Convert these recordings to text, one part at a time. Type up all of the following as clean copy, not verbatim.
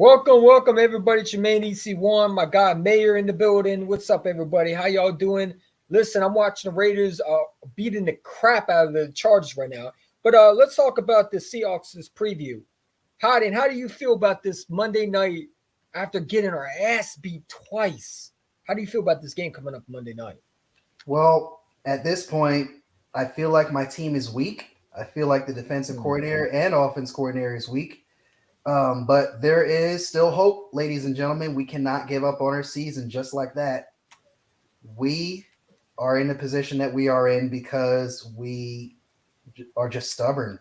Welcome everybody. It's your main EC1. My guy Mayor in the building. What's up, everybody? How y'all doing? Listen, I'm watching the Raiders beating the crap out of the Chargers right now. But let's talk about the Seahawks preview. Hodden, how do you feel about this Monday night after getting our ass beat twice? How do you feel about this game coming up Monday night? Well, at this point, I feel like my team is weak. I feel like the defensive coordinator and offense coordinator is weak. But there is still hope, ladies and gentlemen. We cannot give up on our season just like that. We are in the position that we are in because we are just stubborn.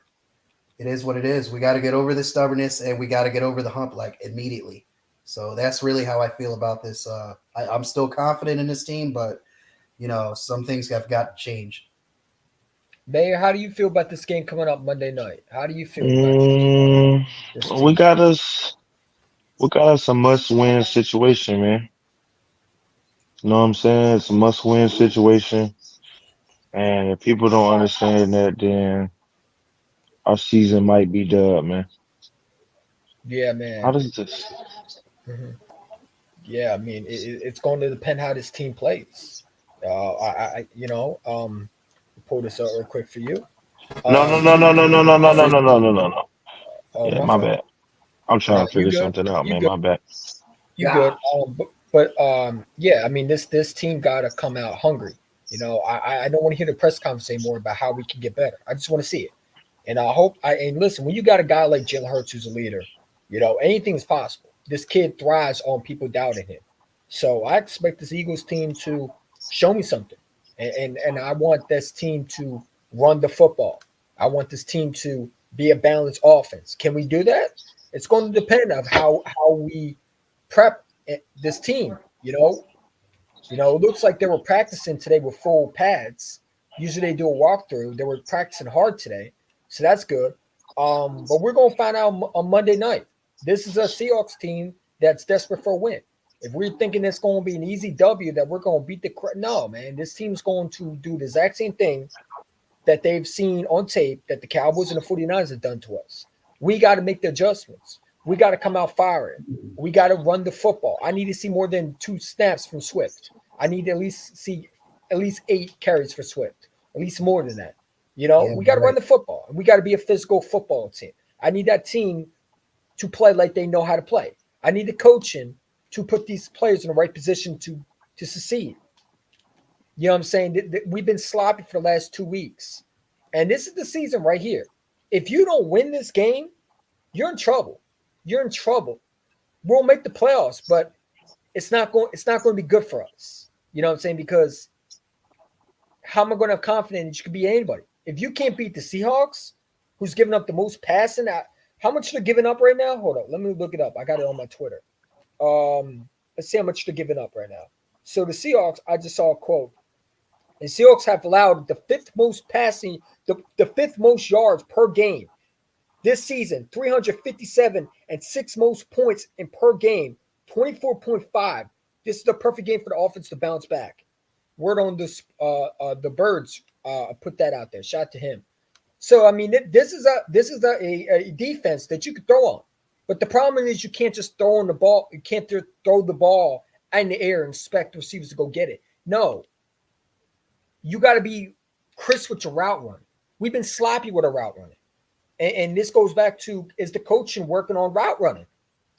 It is what it is. We got to get over the stubbornness and we got to get over the hump like immediately. So that's really how I feel about this. I'm still confident in this team, but some things have got to change. Mayor, how do you feel about this game coming up Monday night? How do you feel about this We team? got us a must-win situation, man. You know what I'm saying? It's a must-win situation, and if people don't understand that, then our season might be done, man. Yeah, How man. does this? Mhm. Yeah, I mean, it's going to depend how this team plays. Pull this out real quick for you. No, no, Um, no, no, no, no, no, no, no, no, no, no, no, no. oh, Yeah, my my fault. bad. I'm trying No, to you figure good. something out, You man. good. My bad. You good. Yeah, I mean, this team got to come out hungry. I don't want to hear the press conference anymore about how we can get better. I just want to see it. And I hope and listen, when you got a guy like Jalen Hurts who's a leader, anything's possible. This kid thrives on people doubting him. So I expect this Eagles team to show me something. And I want this team to run the football. I want this team to be a balanced offense. Can we do that? It's going to depend on how we prep this team. It looks like they were practicing today with full pads. Usually they do a walkthrough. They were practicing hard today, so that's good. But we're gonna find out on Monday night. This is a Seahawks team that's desperate for a win. If we're thinking it's going to be an easy W, that we're going to beat no, man, this team's going to do the exact same thing that they've seen on tape that the Cowboys and the 49ers have done to us. We got to make the adjustments. We got to come out firing. We got to run the football. I need to see more than 2 snaps from Swift. I need to at least see at least 8 carries for Swift, at least more than that. Yeah, We got to run right. the football. We got to be a physical football team. I need that team to play like they know how to play. I need the coaching to put these players in the right position to succeed. You know what I'm saying? We've been sloppy for the last 2 weeks. And this is the season right here. If you don't win this game, you're in trouble. You're in trouble. We'll make the playoffs, but it's not going to be good for us. You know what I'm saying? Because how am I going to have confidence that you can beat anybody? If you can't beat the Seahawks, who's giving up the most passing, how much they're giving up right now? Hold up, let me look it up. I got it on my Twitter. Let's see how much they're giving up right now. So the Seahawks, I just saw a quote. The Seahawks have allowed the fifth most yards per game this season, 357 and six most points in per game, 24.5. This is the perfect game for the offense to bounce back. Word on this, the Birds put that out there. Shout to him. So I mean, this is a defense that you could throw on, but the problem is you can't just throw on the ball. You can't throw the ball in the air and expect receivers to go get it. No, you got to be crisp with your route running. We've been sloppy with our route running, and this goes back to is the coaching working on route running,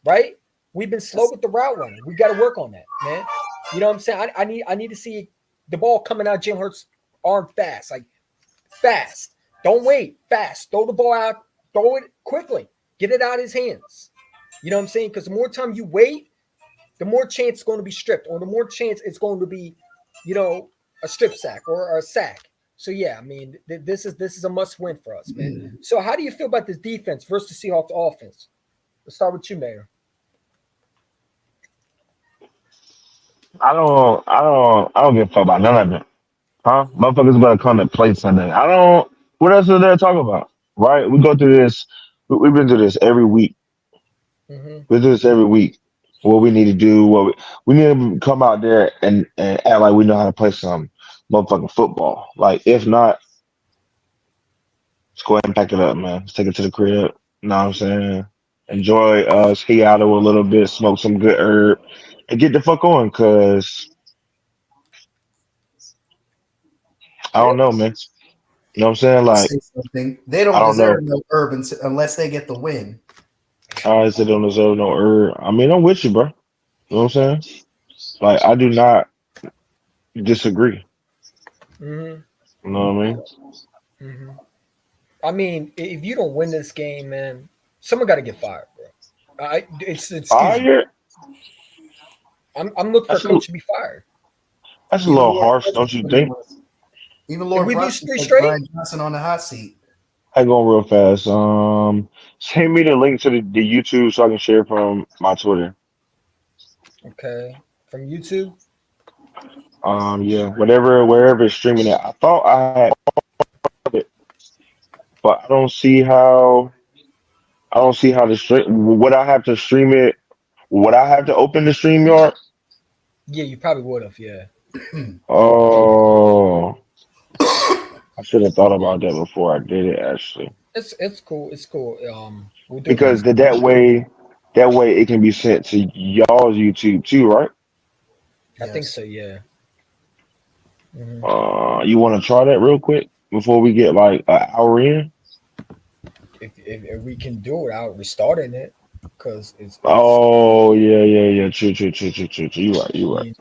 right? We've been slow with the route running. We got to work on that, man. You know what I'm saying? I need to see the ball coming out Jalen Hurts' arm fast, like fast. Don't wait, fast. Throw the ball out, throw it quickly, get it out of his hands. You know what I'm saying? Because the more time you wait, the more chance it's going to be stripped, or the more chance it's going to be, you know, a strip sack or a sack. So yeah, I mean, this is a must win for us, man. So how do you feel about this defense versus the Seahawks offense? Let's start with you, Mayor. I don't give a fuck about none of it. Huh? Motherfuckers better come and play Sunday. I don't. What else is there to talk about? Right? We go through this. We've been through this every week. Mm-hmm. We do this every week. What we need to do. We need to come out there and act like we know how to play some motherfucking football. Like if not, let's go ahead and pack it up, man. Let's take it to the crib. You know what I'm saying? enjoy Seattle a little bit, smoke some good herb, and get the fuck on. Cause I Yeah. don't know, man. You know what I'm saying? I'll Like say something. They I don't don't know. deserve no urban unless they get the win. I said don't deserve no herb. I mean, I'm with you, bro. You know what I'm saying? Like I do not disagree. Mm-hmm. You know what I mean? Mm-hmm. I mean, if you don't win this game, man, someone got to get fired, bro. It's excuse me. Fire. I'm looking for a That's coach to be fired. a Even little Lord harsh, don't you Brunson, think? even If Lord we lose Brunson three put straight, Brian Johnson on the hot seat. I go real fast. Send me the link to the YouTube so I can share from my Twitter. okay, from YouTube. Yeah, whatever, wherever it's streaming at. I thought I had it, but I don't see how to stream. Would I have to stream it? Would I have to open the stream yard? Yeah, you probably would have. Yeah, Oh, I should have thought about that before I did it actually, it's cool. It's cool. We'll do it because next time. that way it can be sent to y'all's YouTube too, right? I think Yes. so. Yeah. Hmm. You want to try that real quick before we get like an hour in? If we can do it without restarting it, because it's. Oh yeah. True. You right. I You right. mean,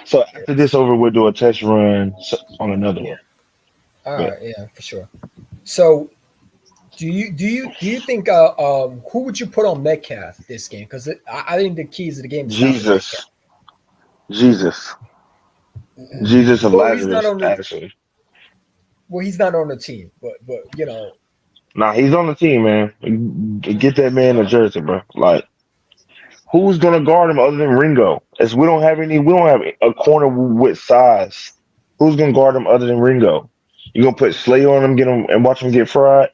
So after this it's over, we'll do a test run on another yeah. one. All Yeah. right. Yeah, for sure. So do you think who would you put on Metcalf this game? Because I think the keys of the game is stopping Metcalf. Jesus, Jesus, Jesus of Well, he's not Lazarus. on the Actually, he's not on the team, but nah, he's on the team, man. Get that man a jersey, bro. Like, who's gonna guard him other than Ringo? As we don't have a corner with size. Who's gonna guard him other than Ringo? You gonna put Slay on him, get him, and watch him get fried?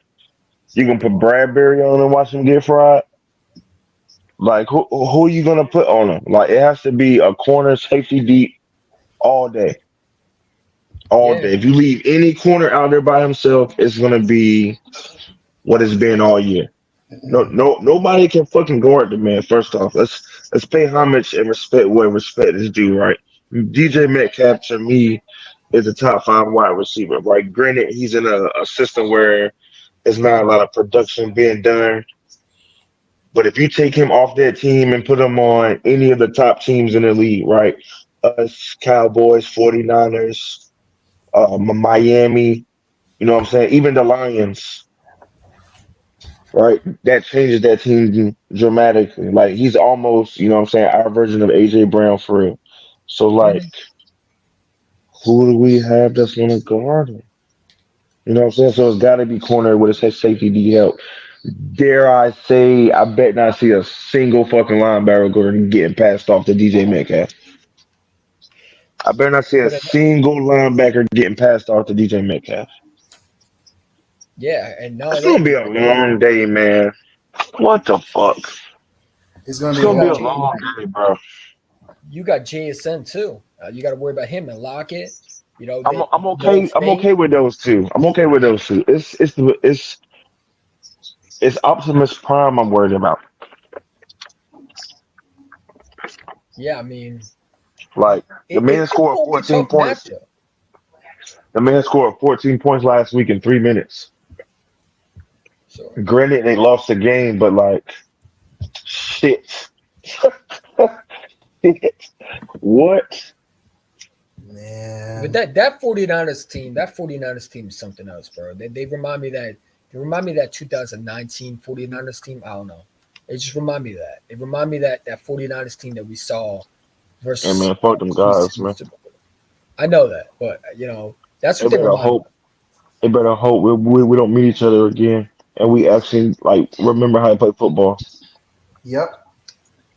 You gonna put Bradbury on and watch him get fried? Like who are you gonna put on him? Like it has to be a corner safety deep all day, all yeah, day. If you leave any corner out there by himself, it's gonna be what it's been all year. Nobody can fucking guard the man. First off, let's pay homage and respect where respect is due. Right, DJ Metcalf to me is a top five wide receiver. Right, granted he's in a system where there's not a lot of production being done. But if you take him off that team and put him on any of the top teams in the league, right? Us, Cowboys, 49ers, Miami, you know what I'm saying? Even the Lions, right? That changes that team dramatically. Like he's almost, you know what I'm saying, our version of AJ Brown for real. So like, hmm who do we have that's gonna guard him? You know what I'm saying? So it's gotta be corner with his safety D help. Dare I say, I bet not see a single fucking linebacker getting passed off to DJ Metcalf. I better not see a but single linebacker getting passed off to DJ Metcalf. yeah, and not It's only gonna that, be a long day, man. What the fuck? It's going It's to be a you gonna be got a long. J long day, bro. you got JSN too. You got to worry about him and Lockett. I'm Noah okay. I'm Fane. okay with those two. I'm okay with those two. It's Optimus Prime I'm worried about. Yeah, I mean, Like the man it's scored gonna be a 14 tough points. matchup. The man scored 14 points last week in 3 minutes. So Granted, they lost the game, but like shit. What? but Man, that 49ers team is something else, bro. They remind me that they remind me of that 2019 49ers team. I don't know. It just remind me of that. It remind me of that 49ers team that we saw Hey versus man, fuck them Chiefs guys, in the man. Super Bowl. I know that, but that's They what they better remind me hope. They better hope we don't meet each other again, and we actually like remember how to play football. yep.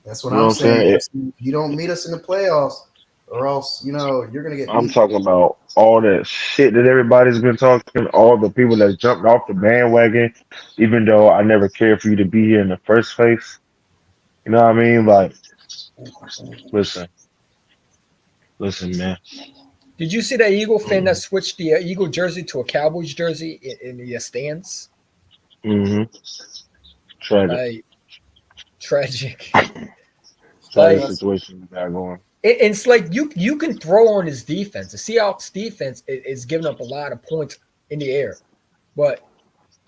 That's what You know I'm what I'm saying. saying? You don't meet us in the playoffs, or else you're gonna get I'm beat. talking about all that shit that everybody's been talking, all the people that jumped off the bandwagon, even though I never cared for you to be here in the first place. You know what I mean? Like, listen, listen, man. Did you see that Eagle fan that Mm-hmm. switched the Eagle jersey to a Cowboys jersey in the stands? Mm-hmm. Tragic. Like tragic. Tragic Like situation we got going. it's like you can throw on his defense. The Seahawks defense is giving up a lot of points in the air, but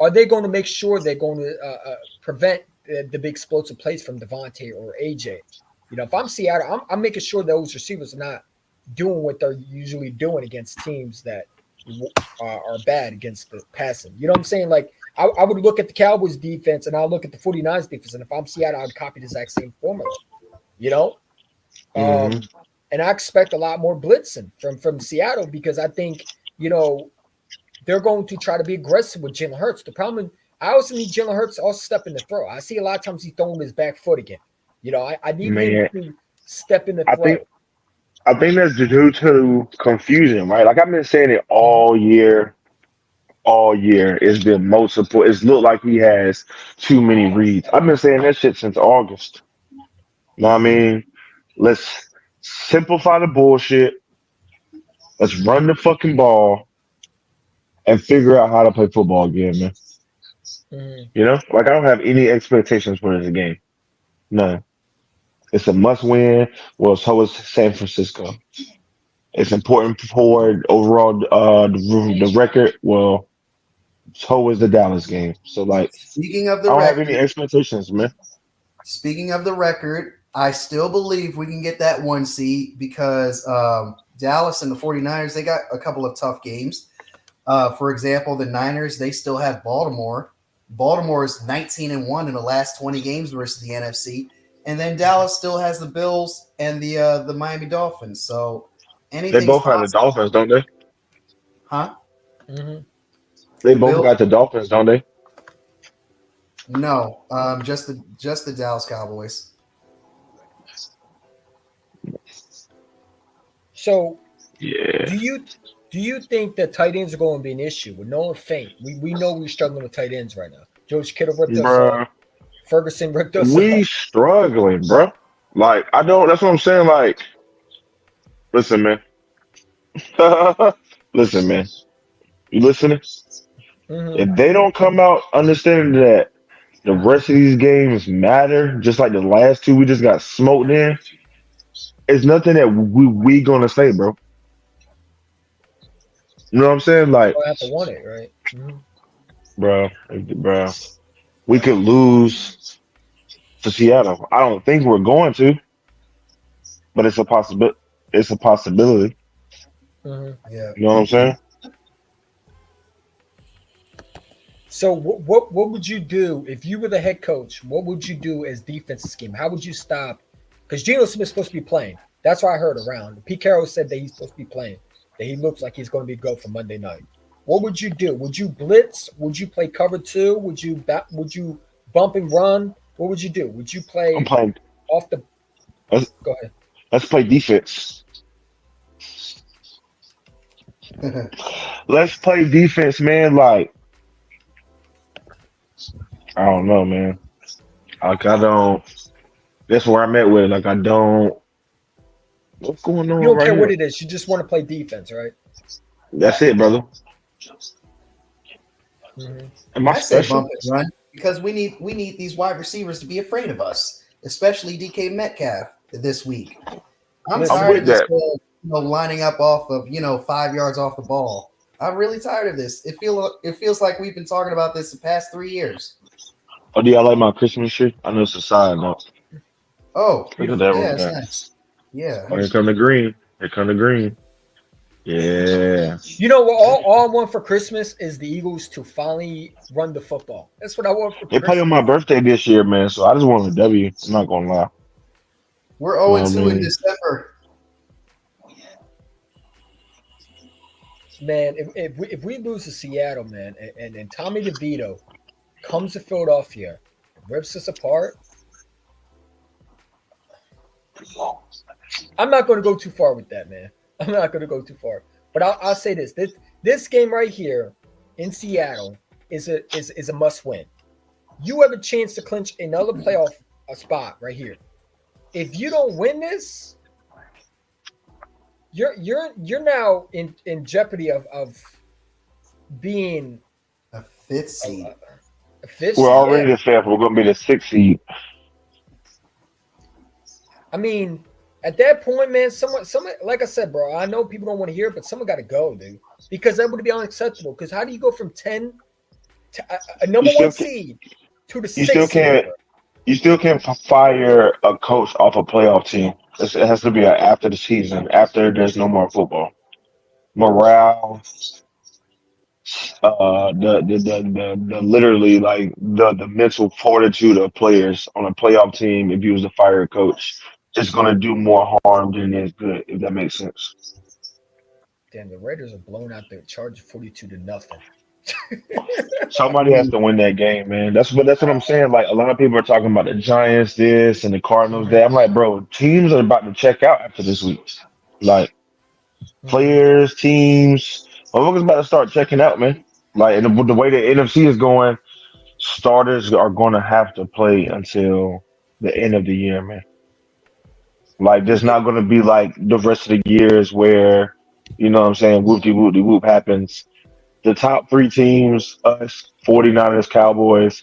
are they going to make sure they're going to prevent the big explosive plays from Devontae or AJ? You know, if I'm Seattle, I'm making sure those receivers are not doing what they're usually doing against teams that are bad against the passing. You know what I'm saying? Like, I would look at the Cowboys defense and I'll look at the 49ers defense. And if I'm Seattle, I'd copy the exact same formula, you know? Hmm. And I expect a lot more blitzing from Seattle because I think, you know, they're going to try to be aggressive with Jalen Hurts. The problem, I also need Jalen Hurts to also step in the throw. I see a lot of times he's throwing his back foot again. You know, I need him Man, to step in the I think throw. I think that's due to confusion, right? Like I've been saying it Mhm. all year. All year, it's been multiple. It's looked like he has too many reads. I've been saying that shit since August. You know what I mean? Let's simplify the bullshit. Let's run the fucking ball and figure out how to play football again, man. Mhm. You know, like I don't have any expectations for this game. None. It's a must win. Well, so is San Francisco. It's important for overall the record. Well, so is the Dallas game. So like, Speaking of I the don't have any record, expectations, man. I still believe we can get that 1 seed because Dallas and the 49ers, they got a couple of tough games. For example, the Niners, they still have Baltimore. Baltimore is 19-1 in the last 20 games versus the NFC. And then Dallas still has the Bills and the Miami Dolphins. So They anything's both have the possible. Dolphins, don't they? Huh? Mhm. They The both Bills? got the Dolphins, don't they? No. Just the Dallas Cowboys. So Yeah, do you think that tight ends are going to be an issue with Nolan Faint? We know we're struggling with tight ends right now. George Kittle ripped us off. bruh. Ferguson ripped us We off. struggling, bruh. Like I don't. That's what I'm saying. Like, listen, man. Listen, man. You listening? Hmm. If they don't come out understanding that the rest of these games matter, just like the last two we just got smoked in, it's nothing that we gonna say, bro. You know what I'm saying? Like, Gonna have to want it, right? Hmm. bro, we could lose to Seattle. I don't think we're going to, but it's a possibility. It's a possibility. Hmm. Yeah. You know what I'm saying? So what would you do if you were the head coach? What would you do as defensive scheme? How would you stop? Because Geno Smith's supposed to be playing. That's what I heard around. Pete Carroll said that he's supposed to be playing. That he looks like he's going to be go for Monday night. What would you do? Would you blitz? Would you play cover two? Would you bump and run? What would you do? Would you I'm play playing. off the? Let's, Go ahead. let's play defense. Let's play defense, man. Like, I don't know, man. Like, I don't. That's where I'm at with it. Like, I don't. What's going You on don't right care what here? it is. You just want to play defense, right? That's it, brother. Hmm. Am I I say special? bump and run because we need these wide receivers to be afraid of us, especially DK Metcalf this week. I'm I'm Listen, tired with of this that. whole, lining up off of 5 yards off the ball. I'm really tired of this. It feels like we've been talking about this the past 3 years. Oh, do y'all like my Christmas tree? I know it's a side note. Oh, Look at beautiful. that yeah, right it's there. nice. Yeah. Oh, here Beautiful. come the green. Here come the green. Yeah. You know what? All I want for Christmas is the Eagles to finally run the football. That's what I want for They played on my Christmas. birthday this year, man. So I just want a W. I'm not gonna lie. We're You know 0 what I 2 in mean? December. Man, if we lose to Seattle, man, and Tommy DeVito comes to Philadelphia, rips us apart, I'm not going to go too far with that, man. I'm not going to go too far. But I'll say this game right here in Seattle is a must win. You have a chance to clinch another playoff spot right here. If you don't win this, you're now in jeopardy of being A fifth a, seed. fifth We're seed, yeah. already the fifth. We're gonna be the sixth seed. I mean, at that point, man, someone, like I said, bro, I know people don't want to hear it, but someone got to go, dude, because that would be unacceptable. Because how do you go from 10 to a You number one still seed to the you still sixth seed, can't bro? you still can't fire a coach off a playoff team. It has to be after the season, after there's no more football. Morale, the literally like the mental fortitude of players on a playoff team. If you was to fire a coach, it's gonna do more harm than it is good. If that makes sense. Damn, the Raiders are blowing out their charge 42 to nothing. Somebody has to win that game, man. That's what I'm saying. Like a lot of people are talking about the Giants this and the Cardinals that. I'm like, bro, teams are about to check out after this week. Like Mhm. players, teams, motherfuckers about to start checking out, man. Like and the way the NFC is going, starters are going to have to play until the end of the year, man. Like there's not going to be like the rest of the years where, you know what I'm saying, whoop happens. The top three teams, us, 49ers, Cowboys,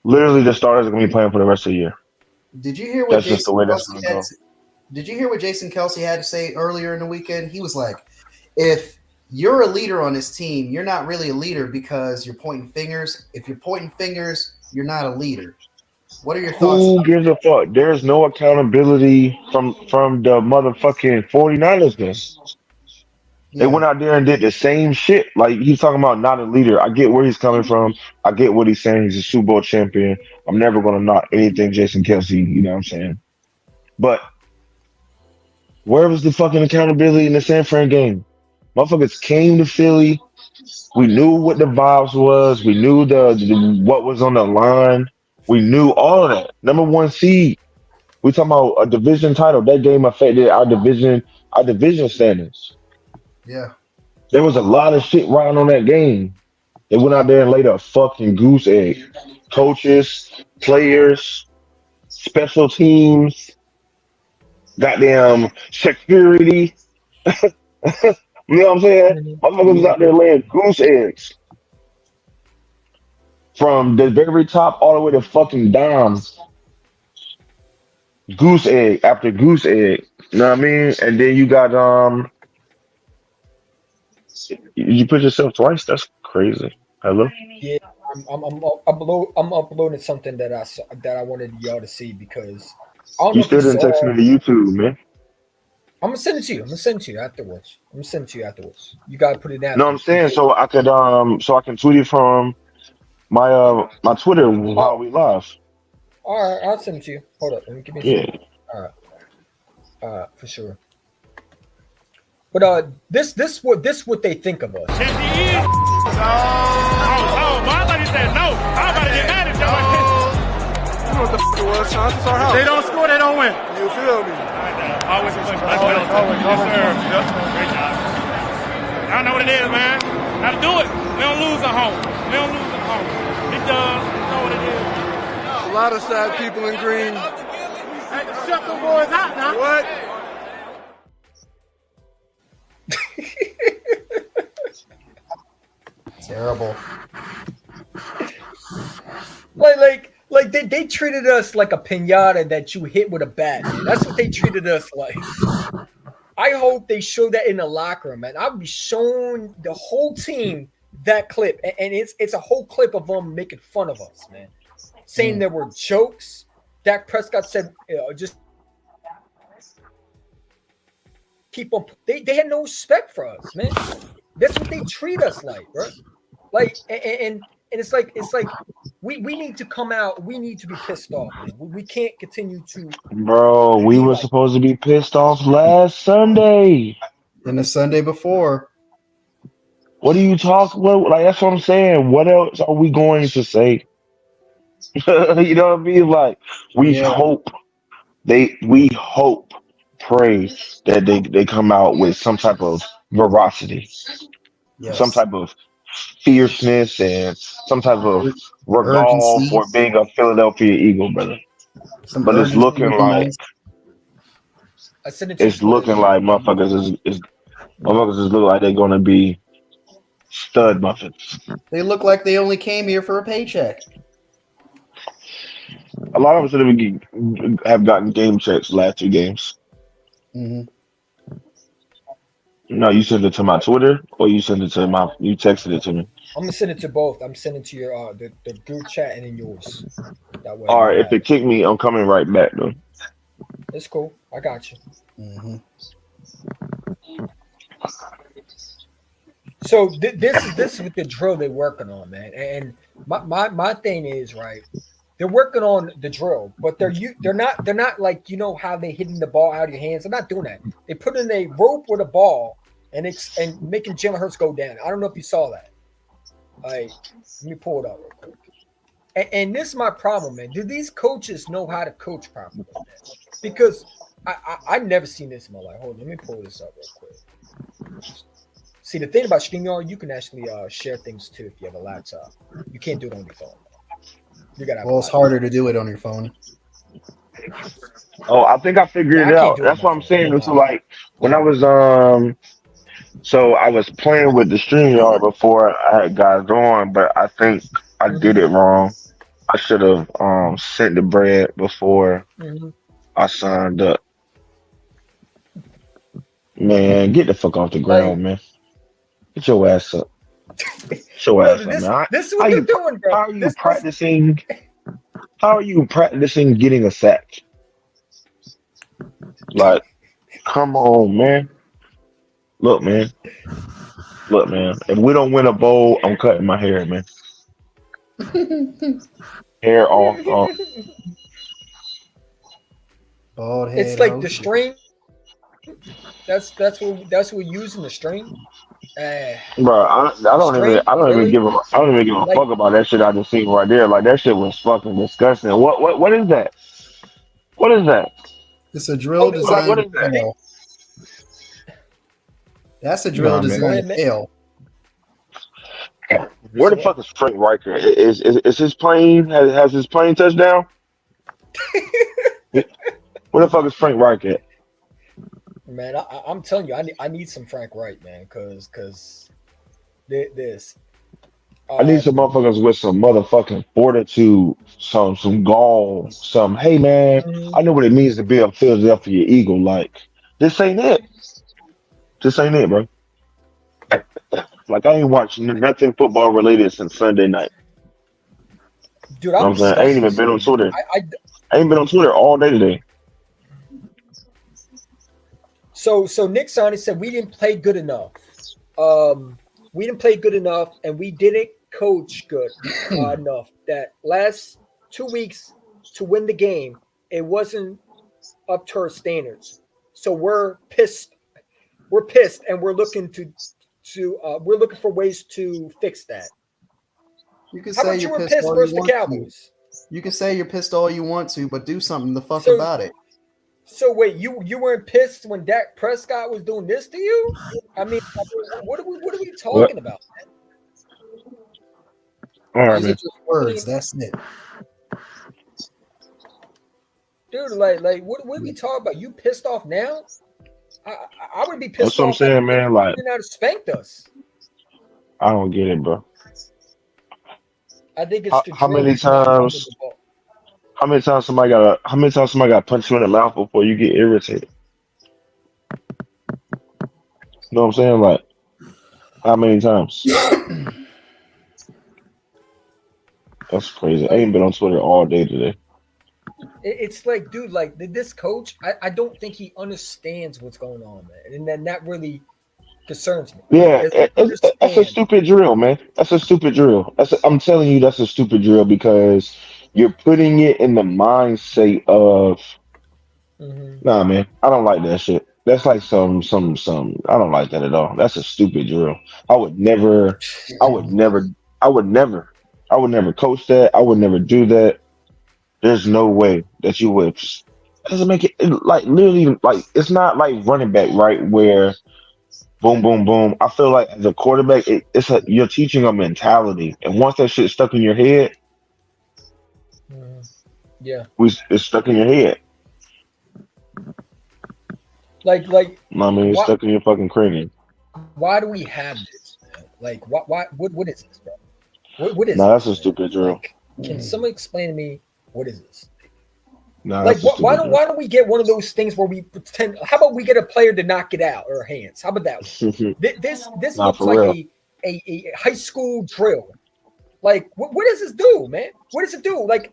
literally the starters are going to be playing for the rest of the year. Did you hear what That's just the Jason way that's Kelsey going to had? go. Did you hear what Jason Kelsey had to say earlier in the weekend? He was like, "If you're a leader on this team, you're not really a leader because you're pointing fingers. If you're pointing fingers, you're not a leader." What are your thoughts Who about gives a fuck? There's no accountability from the motherfucking 49ers then. that? They Yeah, went out there and did the same shit. Like he's talking about not a leader. I get where he's coming from. I get what he's saying. He's a Super Bowl champion. I'm never gonna knock anything Jason Kelsey, you know what I'm saying? But where was the fucking accountability in the San Fran game? Motherfuckers came to Philly. We knew what the vibes was. We knew the what was on the line. We knew all of that. Number one seed. We talking about a division title. That game affected our division standings. yeah. There was a lot of shit riding on that game. They went out there and laid a fucking goose egg. Coaches, players, special teams, goddamn security. You know what I'm saying? Mhm. Motherfuckers was out there laying goose eggs from the very top all the way to fucking Dom's. Goose egg after goose egg. You know what I mean? And then you got you put yourself twice. That's crazy. Hello. Yeah, I'm uploading something that I saw, that I wanted y'all to see because I don't You know if you still didn't text saw. me to YouTube, man. I'm gonna send it to you. I'm gonna send it to you afterwards. I'm gonna send it to you afterwards. You gotta put it No, after I'm you. saying so I can tweet it from my Twitter while Oh, we live. all right. I'll send it to you. Hold up. Let me give me a Yeah. second. All right. For sure. But this what they think of us. Yes, he is. No. Oh, I thought he said no. I'm about to get mad at y'all. You know what the f it was, son. It's our If house. they don't score, they don't win. You feel me? Always a pleasure. Let's go. Yes, sir. Yes, sir. Great job. I know what it is, man. Gotta do it. We don't lose at home. We don't lose at home. It does. You know what it is. A lot of sad people in green. Hey, shut the boys out now. What? Terrible. Like they treated us like a pinata that you hit with a bat, man. That's what they treated us like. I hope they show that in the locker room, man. I'll be showing the whole team that clip, and it's a whole clip of them making fun of us, man, saying there were jokes. Dak Prescott said, just keep on. They had no respect for us, man. That's what they treat us like, bro. Like, and it's like we need to come out. We need to be pissed off, man. We can't continue to Bro, we be were like. supposed to be pissed off last Sunday. And the Sunday before, What are you talking about? Like that's what I'm saying. What else are we going to say? You know what I mean? Like we yeah, hope we hope, pray that they come out with some type of veracity, some yes, type of fierceness, and some type of resolve urgency, for being a Philadelphia Eagle, brother. some But urgency would be nice. I sent it to your it's Twitter. looking like motherfuckers is looking like they're gonna be stud muffins. They look like they only came here for a paycheck. A lot of us have gotten game checks last 2 games. Hmm. No, you sent it to my Twitter or you sent it to you texted it to me. I'm gonna send it to both. I'm sending to your the group chat and then yours. That way All you right, if have it it. kicked me, I'm coming right back though. It's cool. I got you. Hmm. So this is what the drill they're working on, man. And my thing is right. They're working on the drill, but they're not like how they hitting the ball out of your hands. They're not doing that. They put in a rope with a ball and making Jalen Hurts go down. I don't know if you saw that. Like, let me pull it up real quick. And this is my problem, man. Do these coaches know how to coach properly, man? Because I never seen this in my life. Hold on, let me pull this up real quick. See, the thing about StreamYard, you can actually share things too if you have a laptop. You can't do it on your phone. You gotta have a Well, it's laptop. harder to do it on your phone. Oh, I think I Yeah, figured I it can't out. do it on That's my what I'm phone. I saying. ain't So lying. like when I was so I was playing with the StreamYard before I had guys on, but I think I did it Mm-hmm, wrong. I should have sent the bread before mm-hmm. I signed up. Man, get the fuck off the Like, ground, man. Get your ass up. Get your no, ass up, this man. this is How what they're you doing, bro. how are you This practicing? How are you practicing getting a sack? Like, come on, man. Look, man. Look, man. If we don't win a bowl, I'm cutting my hair, man. Hair off. Bald it's head like the host. string. That's what we're using the string. Bro, I The don't even string, really? I don't even give a Like, fuck about that shit I just seen right there. Like that shit was fucking disgusting. What is that? What is that? It's a drill oh, Like designed what to is that? hey, fail. That's a drill Nah, go man. designed to ahead, man. fail. You Where said the what? fuck is Frank Riker? Is his plane has his plane touched down? Where the fuck is Frank Riker at? Man, I'm telling you, I need some Frank Wright, man, because this. I need some Um, motherfuckers with some motherfucking fortitude, some gall, some. Hey man, mhm. I know what it means to be a Philadelphia Eagle. Like this ain't it. This ain't it, bro. Like I ain't watched nothing football related since Sunday night. Dude, You know I'm what I'm saying? I ain't disgusted. even been on Twitter. I I ain't been on Twitter all day today. so Nick Sony said we didn't play good enough. Um, we didn't play good enough, and we didn't coach good enough. That last 2 weeks to win the game, it wasn't up to our standards. So we're pissed. We're pissed, and we're looking for ways to fix that. You can How say about you you're were pissed pissed all you versus the want to. Cowboys? You can say you're pissed all you want to, but do something the fuck So about it. so wait, you weren't pissed when Dak Prescott was doing this to you? I mean, what are we What? talking about? All right, These are man. just I words. mean, That's it. dude, like what are we talking about? You pissed off now? I would be That's pissed what I'm off if saying, man. you Like didn't have spanked us. I don't get it, bro. I think it's How the how drill many is not running times? the ball. How many times somebody got punched you in the mouth before you get irritated? You know what I'm saying? Like how many times? That's crazy. I Like ain't been on Twitter all day today. it's like, dude, like this coach, I don't think he understands what's going on, man, and then that really concerns me. He Yeah, doesn't that's a understand. stupid drill, man. That's a stupid drill. I'm telling you, that's a stupid drill because you're putting it in the mindset of, Hmm. nah, man. I don't like that shit. That's like some. I don't like that at all. That's a stupid drill. I would never. I would never. I would never. I would never coach that. I would never do that. There's no way that you would. It doesn't make like literally like it's not like running back, right? Where boom, boom, boom. I feel like as a quarterback, you're teaching a mentality, and once that shit stuck in your head, Hmm. Yeah, it's stuck in your head. like I mean, it's what? stuck in your fucking cranium. Why do we have this, man? Like, what? What is this, bro? What is Nah, that's this, a man? stupid drill. Like, can someone explain to me What is this? Nah, Like, that's a why stupid don't we get one of those things where we pretend? How about we get a player to knock it out or hands? How about that one? joke. This Nah, looks for like real. a high school drill. Like, what does this do, man? What does it do? Like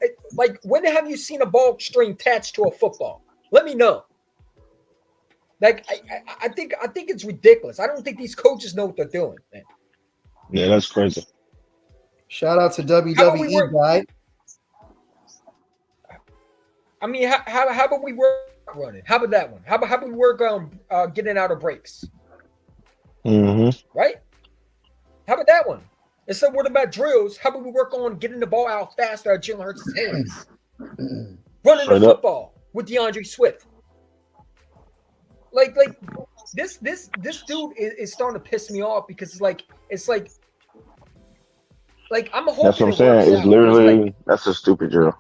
when have you seen a ball string attached to a football? Let me know. Like, I think it's ridiculous. I don't think these coaches know what they're doing, man. Yeah, that's crazy. Shout out to How about we WWE work? guy. I mean, how about we work running? How about that one? How about we work on getting out of breaks? Mm-hmm. Right? How about that one? Instead of worrying about drills, how about we work on getting the ball out faster at Jalen Hurts' hands? Running the Straight up. football with DeAndre Swift. Like this dude is starting to piss me off because it's like I'm hoping That's what I'm it saying. works It's out. literally that's a stupid drill.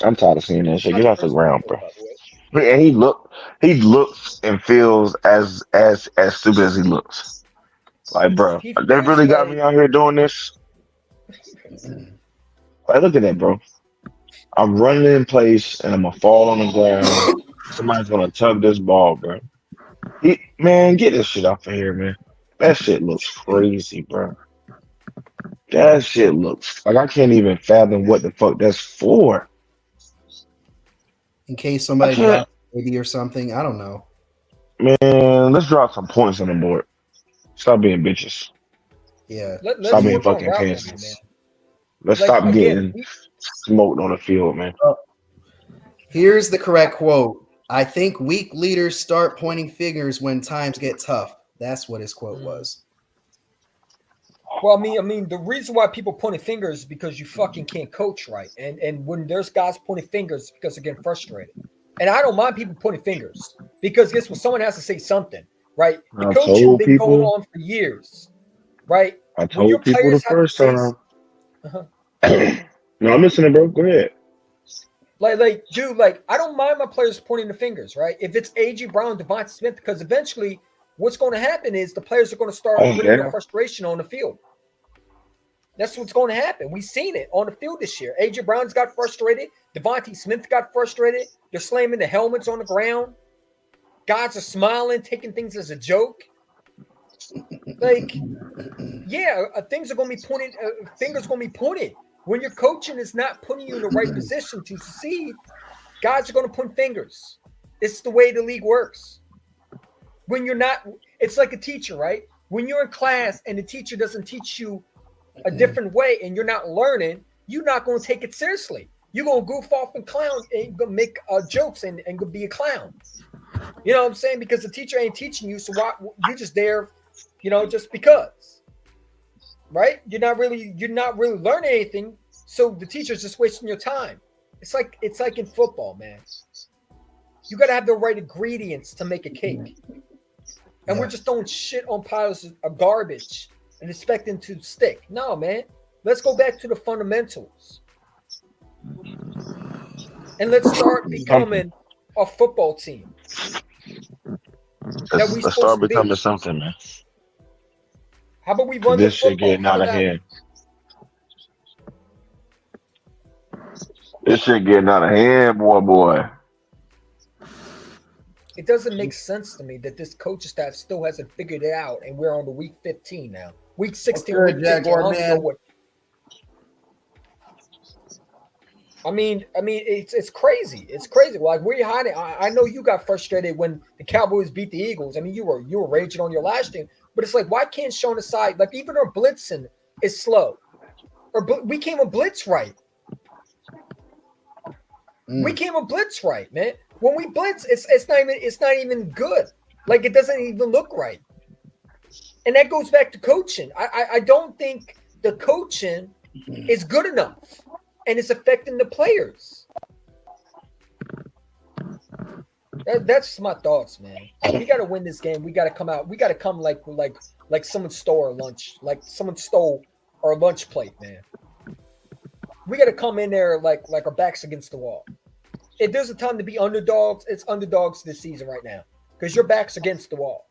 I'm tired of seeing that shit. Get off the ground, bro. And he looks and feels as stupid as he looks. Like, bro, He they feels really got like me out here doing this. Like, look at that, bro. I'm running in place and I'm gonna fall on the ground. Somebody's gonna tug this ball, bro. Man, get this shit off of here, man. That shit looks crazy, bro. That shit looks like I can't even fathom what the fuck that's for. In case I somebody can't, dropped maybe or something. I don't know. man. Let's drop some points on the board. Stop being bitches. Yeah. let's Stop being work on fucking route running, man. pansies. Let's Like, stop again, getting smoked on the field, man. Here's the correct quote. I think weak leaders start pointing fingers when times get tough. That's what his quote was. well, I mean, the reason why people pointing fingers is because you fucking can't coach right, and when there's guys pointing fingers, it's because they're getting frustrated. And I don't mind people pointing fingers because guess what? Someone has to say something, right? The I coaching told been going people. on for years, right? I When your told people the players have to first say, time. uh-huh. No, I'm listening, bro. Go ahead. like, dude, like, I don't mind my players pointing the fingers, right? If it's A.J. Brown, Devontae Smith, because eventually, what's going to happen is the players are going to start Oh putting their yeah. frustration on the field. That's what's going to happen. We've seen it on the field this year. A.J. Brown's got frustrated. Devontae Smith got frustrated. They're slamming the helmets on the ground. Guys are smiling, taking things as a joke. Like, yeah, things are going to be pointed. Fingers going to be pointed. When your coaching is not putting you in the right position to succeed, guys are going to point fingers. It's the way the league works. When you're not, it's like a teacher, right? When you're in class and the teacher doesn't teach you a different way and you're not learning, you're not going to take it seriously. You're going to goof off and clown and go make jokes and go be a clown. You know what I'm saying? Because the teacher ain't teaching you, so why you're just there, just because. Right? You're not really learning anything, so the teacher's just wasting your time. It's like in football, man. You got to have the right ingredients to make a cake. And we're just throwing shit on piles of garbage and expecting to stick. No, man. Let's go back to the fundamentals. And let's start becoming a football team. Let's start becoming something, man. How about we run This the shit football? getting out of hand. This shit getting out of hand, boy. It doesn't make sense to me that this coaching staff still hasn't figured it out, and we're on the week 15 now. Week 16, Good, week 15. Jaguar, I don't man. know what. I mean, it's crazy. It's crazy. Like, where you hiding? I know you got frustrated when the Cowboys beat the Eagles. I mean, you were raging on your last team, but it's like, why can't Sean decide? Like, even our blitzing is slow, or we can't even blitz right. We can't even blitz right, man. When we blitz, it's not even good. Like, it doesn't even look right. And that goes back to coaching. I don't think the coaching is good enough, and it's affecting the players. That's my thoughts, man. We got to win this game. We got to come out. We got to come like someone stole our lunch, like someone stole our lunch plate, man. We got to come in there like our backs against the wall. If there's a time to be underdogs, it's underdogs this season right now because your back's against the wall.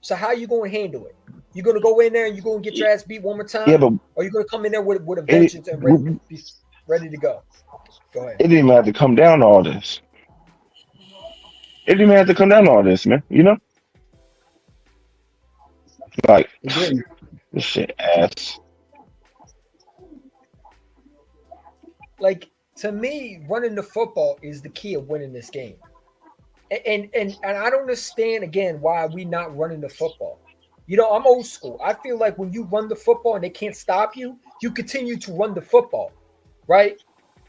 So how are you going to handle it? You going to go in there and you going to get your ass beat one more time? Yeah, but or you going to come in there with a vengeance and ready to be ready to go. Go ahead. It didn't even have to come down to all this. It didn't even have to come down to all this, man. You know, like It didn't. this shit ass. Like to me, running the football is the key of winning this game. And I don't understand again why we not running the football. You know, I'm old school. I feel like when you run the football and they can't stop you, you continue to run the football, right?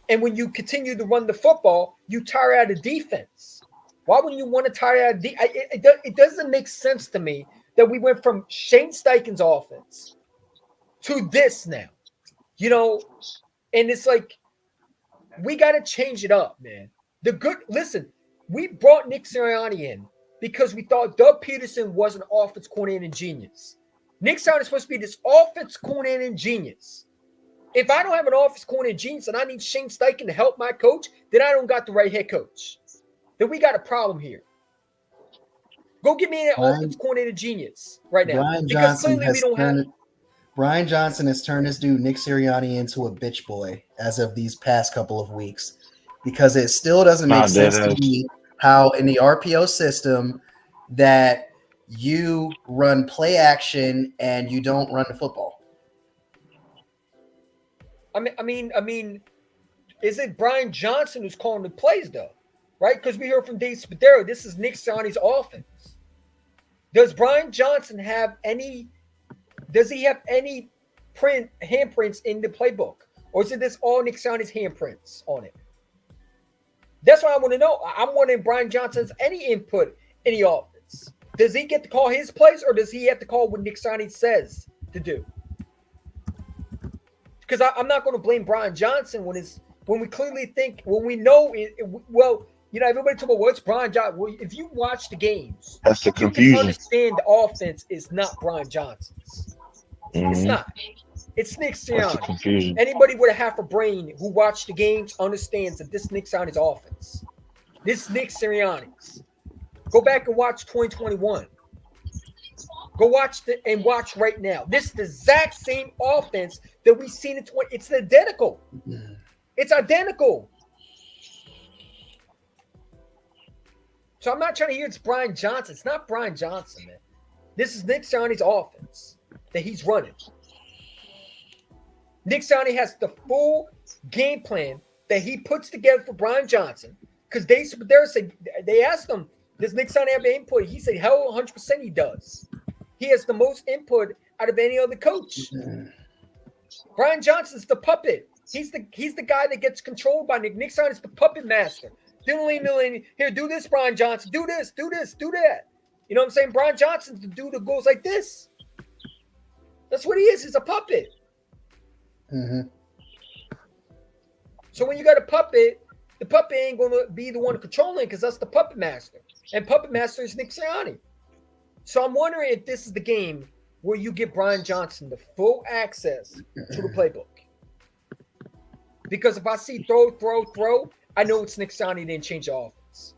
And when you continue to run the football, you tire out of defense. Why wouldn't you want to tire out of it doesn't make sense to me that we went from Shane Steichen's offense to this now, you know, and it's like we got to change it up, man. Listen, we brought Nick Sirianni in because we thought Doug Peterson was an offense coordinator genius. Nick Sirianni is supposed to be this offense coordinator genius. If I don't have an offense coordinator genius and I need Shane Steichen to help my coach, then I don't got the right head coach. Then we got a problem here. Go get me an offense coordinator genius right now. Brian Johnson has turned this dude Nick Sirianni into a bitch boy as of these past couple of weeks, because it still doesn't make sense to me how in the RPO system that you run play action and you don't run the football. I mean, is it Brian Johnson who's calling the plays though? Right? Because we heard from Dave Spadero, this is Nick Sirianni's offense. Does Brian Johnson have any? Does he have any handprints in the playbook, or is it this all Nick Sirianni's handprints on it? That's what I want to know. I'm wondering Brian Johnson's any input in the offense. Does he get to call his plays, or does he have to call what Nick Sirianni says to do? Because I'm not going to blame Brian Johnson when we clearly think, when we know well, you know, everybody talk about what's Brian Johnson. Well, if you watch the games, that's the you confusion. can understand the offense is not Brian Johnson's. Mm-hmm. It's not. It's Nick That's the Sirianni. confusion. Anybody with a half a brain who watched the games understands that this Nick Sirianni's offense. This Nick Sirianni's. Go back and watch 2021. Go watch watch right now. This is the exact same offense that we've seen in 20. It's identical. It's identical. So I'm not trying to hear it's Brian Johnson. It's not Brian Johnson, man. This is Nick Sirianni's offense that he's running. Nick Sirianni has the full game plan that he puts together for Brian Johnson, because they asked him, does Nick Sirianni have input? He said, hell, 100% he does. He has the most input out of any other coach. Brian Johnson's the puppet. He's the guy that gets controlled by Nick. Nick Sirianni's the puppet master. Here, do this, Brian Johnson. Do this, do that. You know what I'm saying? Brian Johnson's the dude that goes like this. That's what he is. He's a puppet. Mm-hmm. So when you got a puppet, the puppet ain't going to be the one controlling, because that's the puppet master. And puppet master is Nick Sirianni. So I'm wondering if this is the game where you give Brian Johnson the full access to the playbook. Because if I see throw, I know it's Nick Sirianni didn't change the offense.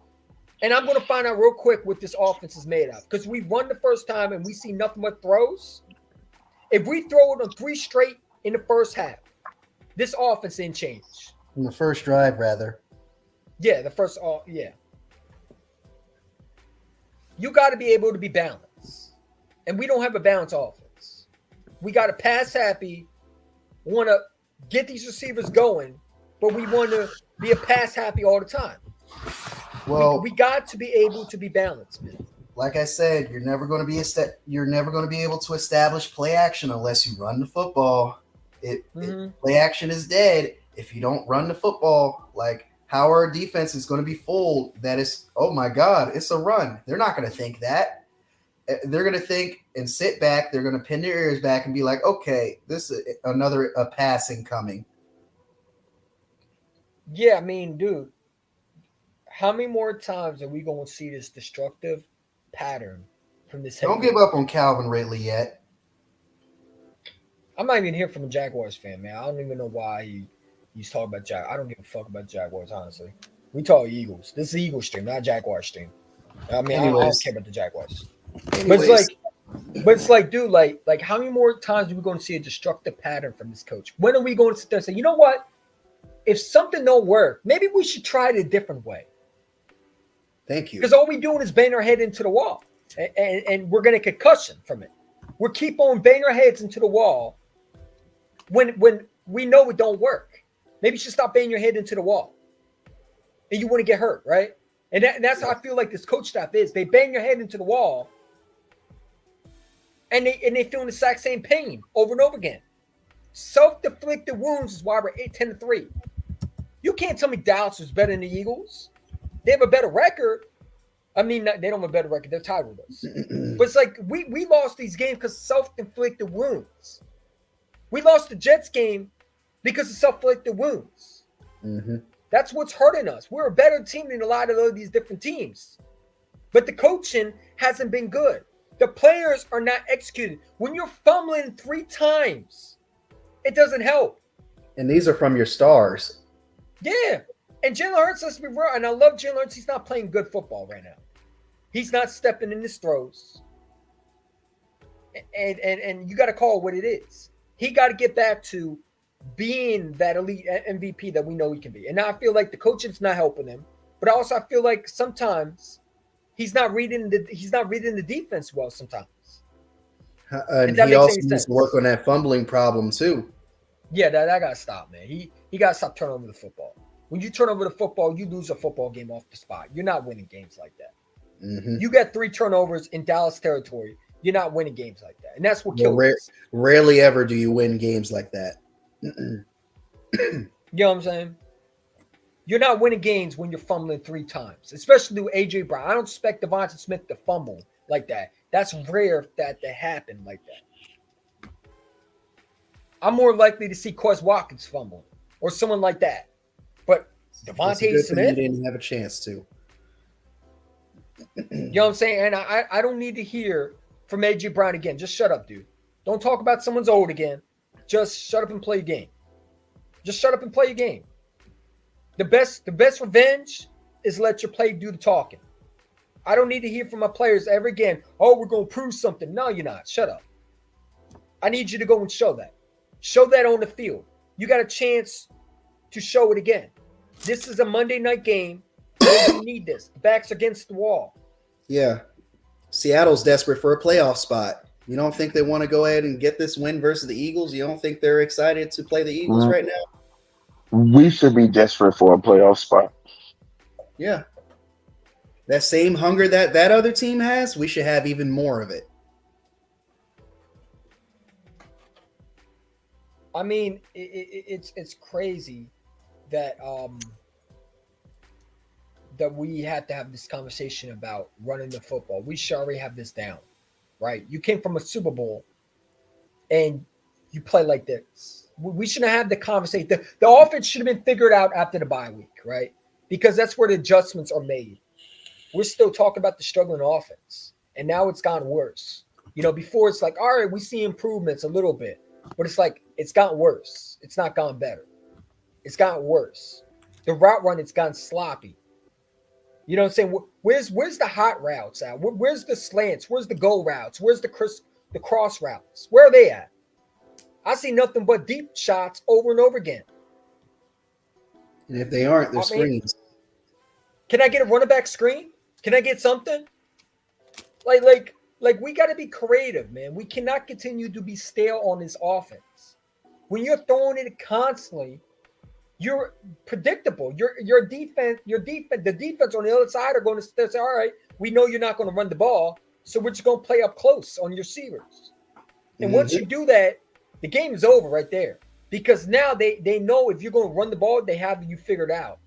And I'm going to find out real quick what this offense is made of. Because we won the first time and we see nothing but throws. If we throw it on 3 straight in the first half, this offense didn't change. In the first drive, rather. Yeah, yeah. You got to be able to be balanced. And we don't have a balanced offense. We got to pass happy, want to get these receivers going, but we want to be a pass happy all the time. Well, we got to be able to be balanced, man. Like I said, you're never going to be able to establish play action unless you run the football. Play action is dead if you don't run the football. Like, how our defense is going to be fooled that is, oh my God, it's a run. They're not going to think that. They're going to think and sit back. They're going to pin their ears back and be like, okay, this is another passing coming. Yeah, I mean, dude, how many more times are we going to see this destructive pattern from this? Don't give up on Calvin Ridley yet. I'm not even here from a Jaguars fan, man. I don't even know why he's talking about Jaguars. I don't give a fuck about Jaguars, honestly. We talk Eagles. This is Eagles stream, not Jaguars stream. I mean, I don't care about the Jaguars. But it's like, dude, like how many more times are we going to see a destructive pattern from this coach? When are we going to sit there and say, you know what? if something don't work, maybe we should try it a different way. Thank you. Because all we doing is bang our head into the wall, and we're going to concussion from it. We keep on banging our heads into the wall when we know it don't work. Maybe you should stop banging your head into the wall, and you want to get hurt, right? And that's how I feel like this coach staff is. They bang your head into the wall, and they feel the exact same pain over and over again. Self-inflicted wounds is why we're 10-3. You can't tell me Dallas is better than the Eagles. They have a better record. I mean, they don't have a better record. They're tied with us. But it's like we lost these games because self-inflicted wounds. We lost the Jets game because of self-inflicted wounds. Mm-hmm. That's what's hurting us. We're a better team than a lot of these different teams. But the coaching hasn't been good. The players are not executed. When you're fumbling 3 times, it doesn't help. And these are from your stars. Yeah. And Jalen Hurts, let's be real, and I love Jalen Hurts. He's not playing good football right now. He's not stepping in his throws. And you got to call it what it is. He got to get back to being that elite MVP that we know he can be. And now I feel like the coaching's not helping him. But also I feel like sometimes he's not reading the defense well sometimes. And he also needs to work on that fumbling problem too. Yeah, that got to stop, man. He got to stop turning over the football. When you turn over the football, you lose a football game off the spot. You're not winning games like that. Mm-hmm. You got 3 turnovers in Dallas territory. You're not winning games like that. And that's what kills us. Rarely ever do you win games like that. You know what I'm saying? You're not winning games when you're fumbling 3 times, especially with A.J. Brown. I don't expect Devonta Smith to fumble like that. That's rare that to happen like that. I'm more likely to see Quez Watkins fumble or someone like that. But Devonta Smith, you didn't have a chance to. You know what I'm saying? And I don't need to hear from A.J. Brown again. Just shut up, dude. Don't talk about someone's old again. Just shut up and play your game. Just shut up and play your game. The best revenge is let your play do the talking. I don't need to hear from my players ever again. Oh, we're going to prove something. No, you're not. Shut up. I need you to go and show that. Show that on the field. You got a chance to show it again. This is a Monday night game. We need this. The back's against the wall. Yeah. Seattle's desperate for a playoff spot. You don't think they want to go ahead and get this win versus the Eagles? You don't think they're excited to play the Eagles right now? We should be desperate for a playoff spot. Yeah. That same hunger that other team has, we should have even more of it. I mean, it's crazy that that we had to have this conversation about running the football. We should already have this down, right? You came from a Super Bowl and you play like this. We shouldn't have the conversation. The offense should have been figured out after the bye week, right? Because that's where the adjustments are made. We're still talking about the struggling offense, and now it's gotten worse. You know, before it's like, all right, we see improvements a little bit, but it's like it's gotten worse. It's not gotten better. It's gotten worse. The route run, it's gotten sloppy. You know what I'm saying? Where's the hot routes at? Where's the slants? Where's the go routes? Where's the cross routes? Where are they at? I see nothing but deep shots over and over again. And if they aren't, they're screens. Can I get a running back screen? Can I get something? Like we got to be creative, man. We cannot continue to be stale on this offense. When you're throwing it constantly, you're predictable. Your defense, the defense on the other side are going to say, all right, we know you're not going to run the ball, so we're just going to play up close on your receivers. And once you do that, the game is over right there. Because now they know if you're going to run the ball, they have you figured out.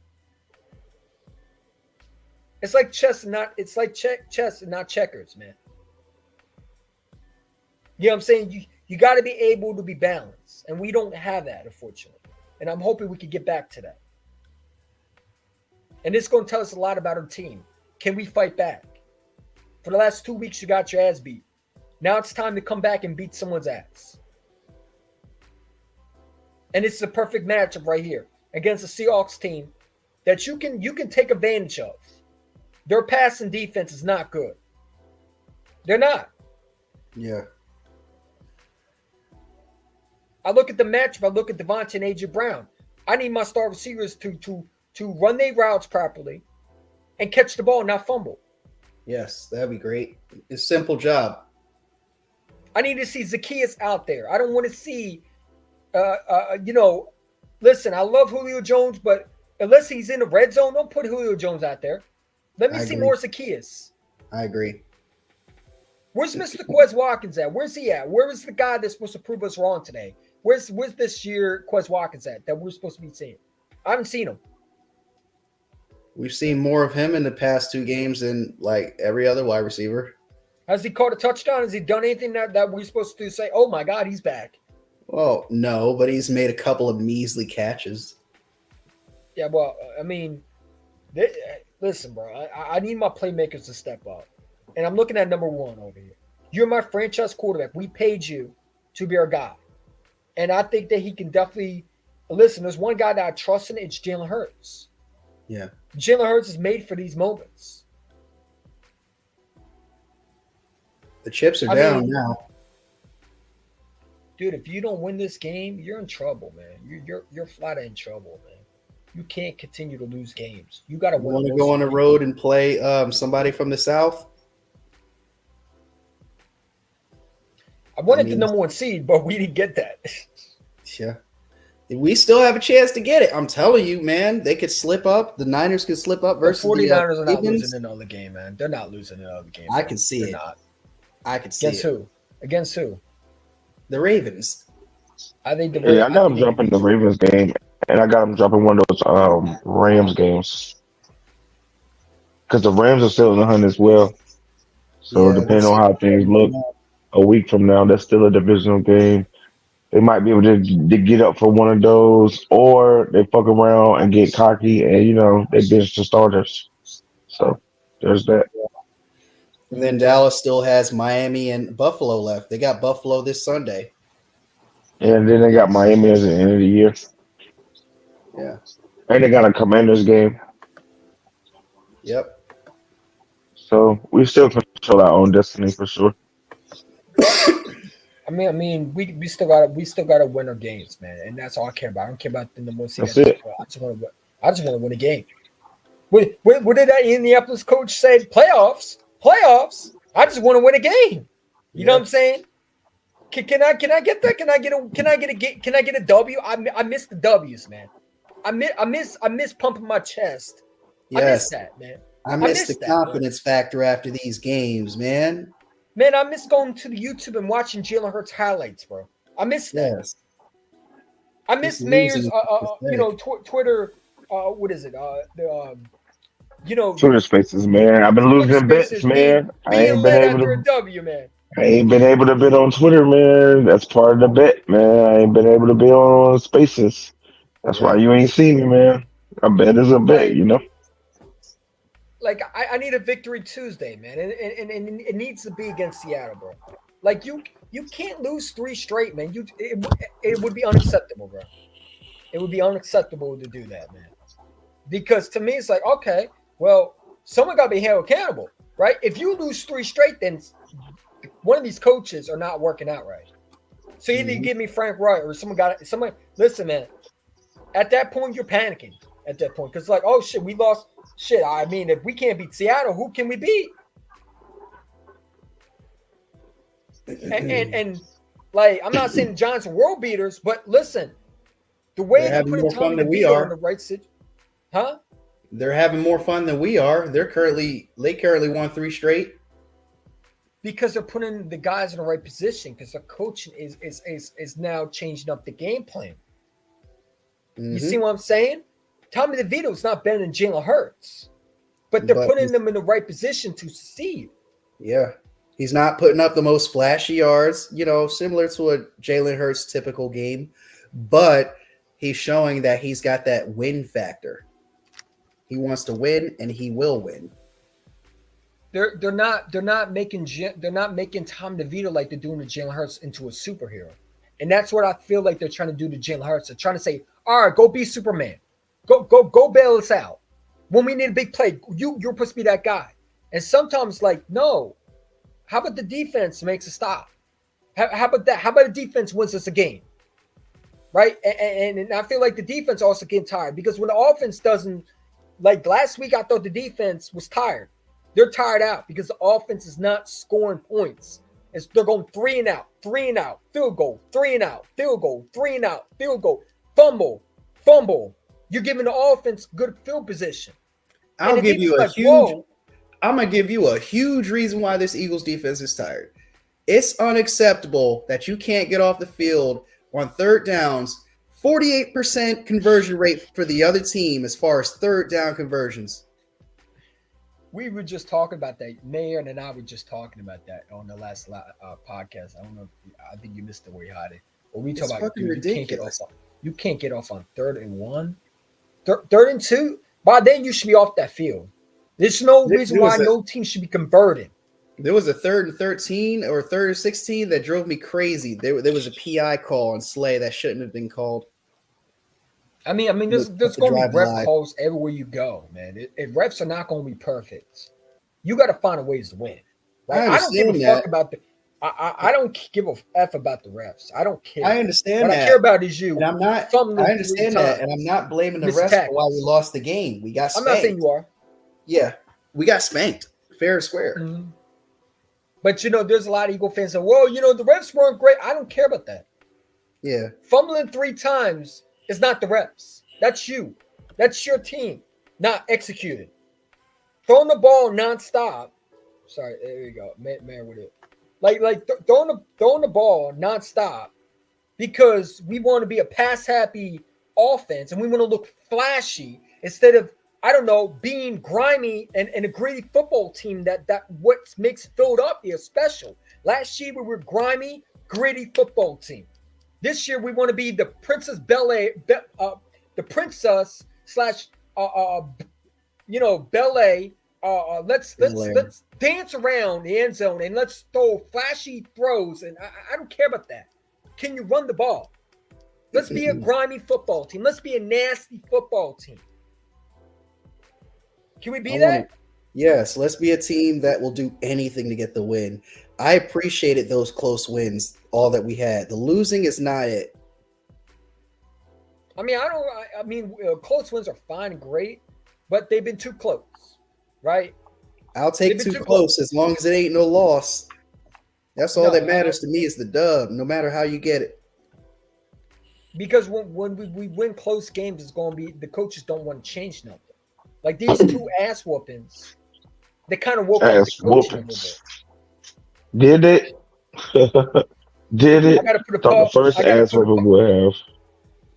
It's like chess and not checkers, man. You know what I'm saying? You got to be able to be balanced, and we don't have that, unfortunately. And I'm hoping we can get back to that. And it's going to tell us a lot about our team. Can we fight back? For the last 2 weeks, you got your ass beat. Now it's time to come back and beat someone's ass. And it's the perfect matchup right here against the Seahawks team that you can take advantage of. Their passing defense is not good. They're not. Yeah. I look at the matchup. I look at Devonta and A.J. Brown. I need my star receivers to run their routes properly and catch the ball and not fumble. Yes, that'd be great. It's a simple job. I need to see Zacchaeus out there. I don't want to see, listen, I love Julio Jones, but unless he's in the red zone, don't put Julio Jones out there. Let me I see agree. more Zacchaeus. I agree. Where's Mr. Quez Watkins at? Where's he at? Where is the guy that's supposed to prove us wrong today? Where's this year Quez Watkins at that we're supposed to be seeing? I haven't seen him. We've seen more of him in the past 2 games than like every other wide receiver. Has he caught a touchdown? Has he done anything that we're supposed to say, oh my God, he's back? Well, no, but he's made a couple of measly catches. Yeah, well, I mean, listen, bro, I need my playmakers to step up. And I'm looking at number 1 over here. You're my franchise quarterback. We paid you to be our guy. And I think that he can definitely – listen, there's one guy that I trust in. It's Jalen Hurts. Yeah. Jalen Hurts is made for these moments. The chips are I down mean, now. Dude, if you don't win this game, you're in trouble, man. You're flat out in trouble, man. You can't continue to lose games. You got to You win. want to go on the road and play somebody from the South? I wanted the number 1 seed, but we didn't get that. Yeah. We still have a chance to get it. I'm telling you, man. They could slip up. The Niners could slip up versus the 49ers are not Ravens. losing another game, man. They're not losing another game. I can see it. Not. I could see Against it. who? Against who? The Ravens. I think the Yeah, I got them jumping the Ravens game, and I got them jumping one of those Rams games. Because the Rams are still in the hunt as well. So Yeah, depending on how things look a week from now, that's still a divisional game. They might be able to get up for one of those, or they fuck around and get cocky and, they bench the starters. So there's that. And then Dallas still has Miami and Buffalo left. They got Buffalo this Sunday. And then they got Miami at the end of the year. Yeah. And they got a Commanders game. Yep. So we still control our own destiny for sure. I mean, we still gotta win our games, man, and that's all I care about. I don't care about the number 1 seed. That's it. I just want to win a game. What did that Indianapolis coach say? Playoffs. I just want to win a game. You know what I'm saying? Can I get that? Can I get a W? I miss the W's, man. I miss pumping my chest. Yes. I miss that, man. I miss the that, confidence factor after these games, man. Man, I miss going to the YouTube and watching Jalen Hurts highlights, bro. I miss that. Yes. I miss This Mayer's, losing Twitter. What is it? Twitter spaces, man. I've been losing bets, man. I ain't been able after a to. W, man. I ain't been able to bet on Twitter, man. That's part of the bet, man. I ain't been able to bet on spaces. That's why you ain't seen me, man. A bet is a bet, Like I need a victory Tuesday, man, and it needs to be against Seattle, bro. Like you can't lose 3 straight, man. It would be unacceptable, bro. It would be unacceptable to do that, man. Because to me, it's like, okay, well, someone got to be held accountable, right? If you lose 3 straight, then one of these coaches are not working out right. So either you give me Frank Wright or someone. Listen, man. At that point, you're panicking. At that point, because like, oh shit, we lost. Shit, I mean, if we can't beat Seattle, who can we beat? And like, I'm not saying the Giants are world beaters, but listen, the way They're they having put more a fun Tommy than we DeVito are. in the right situation, huh? They're having more fun than we are. They currently won 3 straight. Because they're putting the guys in the right position. Because the coaching is now changing up the game plan. Mm-hmm. You see what I'm saying? Tommy DeVito is not better than Jalen Hurts, but they're putting them in the right position to succeed. Yeah. He's not putting up the most flashy yards, similar to a Jalen Hurts typical game, but he's showing that he's got that win factor. He wants to win, and he will win. They're not making Tom DeVito like they're doing to Jalen Hurts into a superhero, and that's what I feel like they're trying to do to Jalen Hurts. They're trying to say, all right, go be Superman. Go bail us out. When we need a big play, you're supposed to be that guy. And sometimes, like, no. How about the defense makes a stop? How about that? How about the defense wins us a game? right? And I feel like the defense also getting tired because when the offense doesn't, like last week, I thought the defense was tired. They're tired out because the offense is not scoring points. They're going 3 and out, field goal, 3 and out, field goal, 3 and out, field goal, fumble. You're giving the offense good field position. I'll give you a like, huge. whoa. I'm gonna give you a huge reason why this Eagles defense is tired. It's unacceptable that you can't get off the field on third downs. 48% conversion rate for the other team as far as third down conversions. We were just talking about that. Mayor and I were just talking about that on the last podcast. I don't know. I think you missed the way how it. But we talk about, dude, you can't get off on 3rd and 1, 3rd and 2. By then, you should be off that field. There's no reason why no team should be converting. There was a 3rd and 13 or 3rd and 16 that drove me crazy. There was a PI call on Slay that shouldn't have been called. I mean, there's going to be ref calls everywhere you go, man. Refs are not going to be perfect. You got to find a ways to win. Like, I don't give a fuck about the. I don't give a f about the refs. I don't care. I understand what that. I care about is you. And I'm not. I understand that, and I'm not blaming the refs for why we lost the game. We got spanked. I'm not saying you are. Yeah, we got spanked, fair and square. Mm-hmm. But there's a lot of Eagle fans that, well, the refs weren't great. I don't care about that. Yeah, fumbling 3 times is not the refs. That's you. That's your team not executing. Throwing the ball nonstop. Sorry, there you go. Man with it. Throwing the ball nonstop because we want to be a pass happy offense and we want to look flashy instead of, I don't know, being grimy and a gritty football team that what makes Philadelphia special. Last year we were grimy, gritty football team. This year we want to be the Princess Bel-Air, the princess slash Bel-Air. Let's dance around the end zone and let's throw flashy throws. And I don't care about that. Can you run the ball? Let's be a grimy football team. Let's be a nasty football team. Can we be that? Yes, let's be a team that will do anything to get the win. I appreciated those close wins, all that we had. The losing is not it. I mean, close wins are fine and great, but they've been too close, right? I'll take too close as long as it ain't no loss. That's all that matters to me is the dub, no matter how you get it. Because when we win close games, it's going to be the coaches don't want to change nothing. Like these 2 ass whoopings, they kind of woke up the coaching a little bit. Did it? Did it? I got to put a pause. The first ass whooping would have.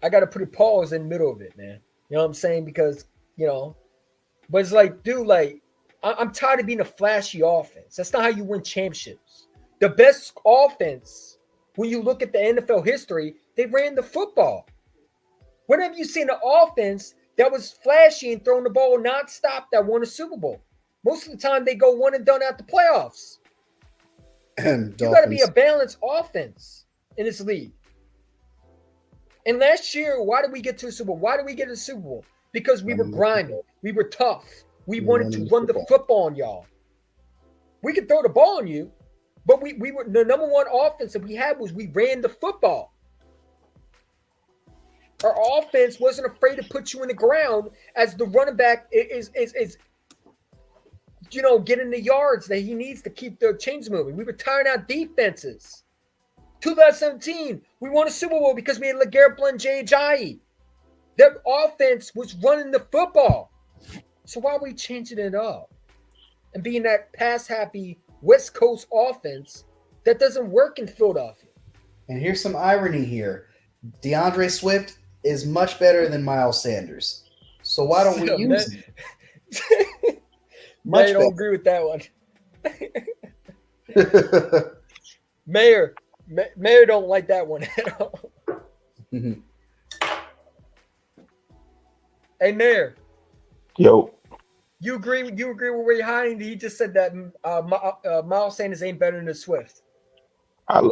I got to put a pause in the middle of it, man. You know what I'm saying? Because but it's like, dude, I'm tired of being a flashy offense. That's not how you win championships. The best offense, when you look at the NFL history, they ran the football. When have you seen an offense that was flashy and throwing the ball nonstop that won a Super Bowl? Most of the time, they go one and done out the playoffs. You got to be a balanced offense in this league. And last year, why did we get to the Super Bowl? Why did we get to the Super Bowl? Because we were grimy. We were tough. We wanted to run the football on y'all. We could throw the ball on you, but we were the number one offense that we had was we ran the football. Our offense wasn't afraid to put you in the ground as the running back is getting the yards that he needs to keep the chains moving. We were tiring out defenses. 2017, we won a Super Bowl because we had LeGarrette Blount, Jay Ajayi. Their offense was running the football. So why are we changing it up and being that pass-happy West Coast offense that doesn't work in Philadelphia? And here's some irony here. DeAndre Swift is much better than Miles Sanders. So why don't we use him? I don't agree with that one. Mayor don't like that one at all. Mm-hmm. Hey, Mayor. Yo. You agree with Ray Hine? He just said that Miles Sanders ain't better than Swift. I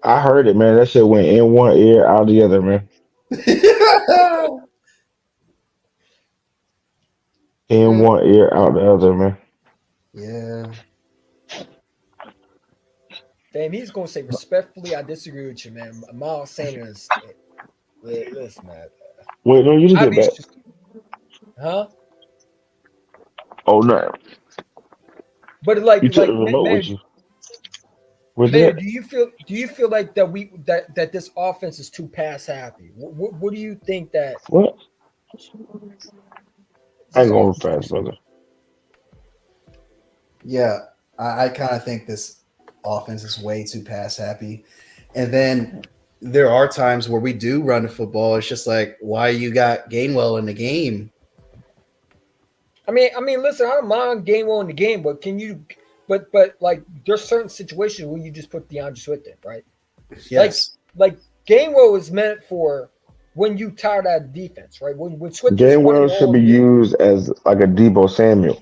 heard it, man. That shit went in one ear, out the other, man. In one ear, out the other, man. Yeah. Damn, he's gonna say respectfully, I disagree with you, man. Miles Sanders, Listen, man. Wait, no, you didn't I get be, back. huh? Oh no, But you took the remote with man, you. Where's Mayor, that? do you feel like that this offense is too pass happy? What do you think that What? I this ain't going offense is fast, brother. Yeah, I kind of think this offense is way too pass happy. And then there are times where we do run the football. It's just like, why you got Gainwell in the game? listen, I don't mind Gainwell in the game, but can you? But like, there's certain situations where you just put DeAndre Swift in, right? Like Yes. like Gainwell is meant for when you tired out of defense, right? When Swift is running Gainwell should all be day. used as like a Debo Samuel.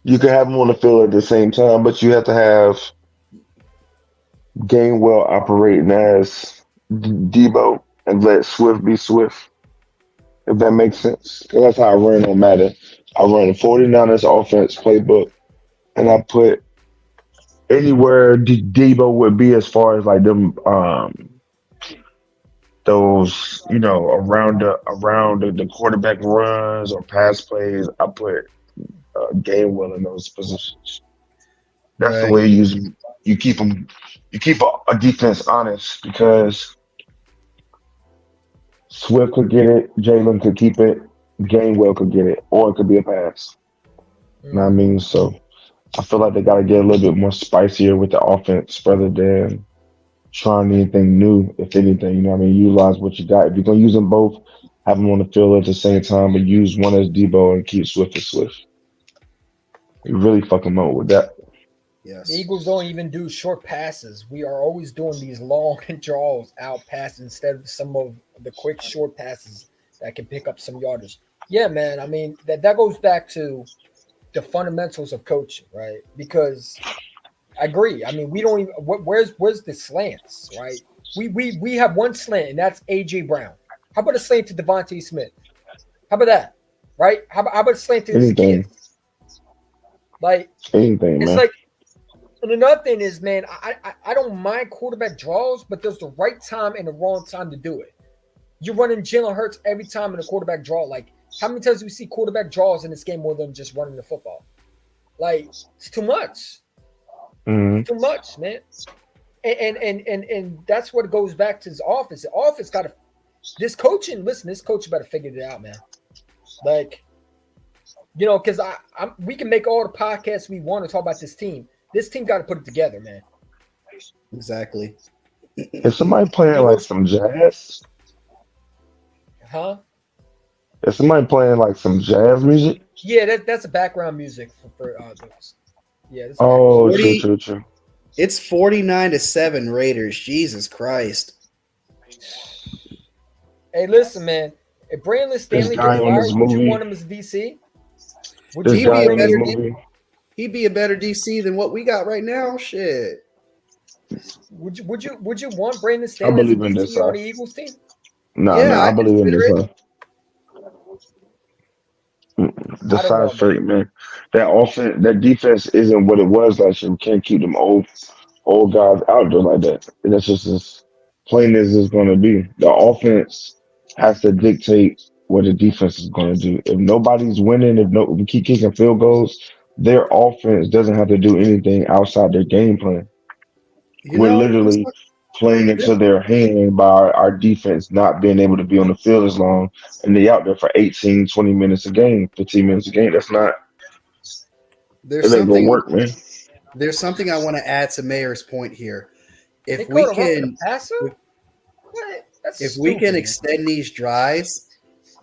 You can have him on the field at the same time, but you have to have Gainwell operating as Debo and let Swift be Swift, if that makes sense. That's how I run on Madden. I run a 49ers offense playbook, and I put anywhere Debo would be as far as like them those around the quarterback runs or pass plays. I put Gainwell in those positions. That's the Right. way you use them. You keep them. You keep a defense honest because Swift could get it, Jalen could keep it, Gainwell could get it, or it could be a pass. You know what I Mm. mean? So I feel like they got to get a little bit more spicier with the offense rather than trying anything new. If anything, you know what I mean? Utilize what you got. If you're gonna use them both, have them on the field at the same time, but use one as Debo and keep Swift as Swift. You really fuck them up with that. The Yes. Eagles don't even do short passes. We are always doing these long draws out passes instead of some of the quick short passes that can pick up some yardage. Yeah, man. That goes back to the fundamentals of coaching, right? Because I agree. We don't even. Where's the slants, right? We have one slant, and that's AJ Brown. How about a slant to Devontae Smith? How about that, right? How about a slant to Anything, Zacchaeus? Like anything, it's man. like. And another thing is, man, I don't mind quarterback draws, but there's the right time and the wrong time to do it. You're running Jalen Hurts every time in a quarterback draw. Like, how many times do we see quarterback draws in this game more than just running the football? Like, it's too much. hmm It's too much, man. And that's what goes back to his office. The office got to this coaching. Listen, this coach better figure it out, man. Like, because we can make all the podcasts we want to talk about this team. This team got to put it together, man. Exactly. Is somebody playing like Eagles, some jazz? huh? Is somebody playing like some jazz music? Yeah, that's a background music for those. Yeah, that's background. Oh, true, 40 true, true. It's 49-7 Raiders. Jesus Christ. Hey, listen, man. If Brandon This Stanley guy gets on this fired, would you movie, want him as DC? Would you this He'd want be guy a on this Brandon? better D- movie, he'd be a better DC than what we got right now. Shit. Would you want Brandon I Stanley as a believe in this. DC on the Eagles team? Nah, Yeah, nah, I I believe in consider this. it. The I don't side know, man. straight, man. That offense, that defense isn't what it was last year. We can't keep them old guys out there like that. And that's just as plain as it's going to be. The offense has to dictate what the defense is going to do. If nobody's winning, if we keep kicking field goals, their offense doesn't have to do anything outside their game plan. You We're know, literally playing this, into their hand by our defense not being able to be on the field as long and they out there for 18, 20 minutes a game, 15 minutes a game. That's not, there's it ain't gonna something work, man. there's something I want to add to Mayor's point here. They If we called a roughing the can passer? if, What? That's if we can stupid, man. extend these drives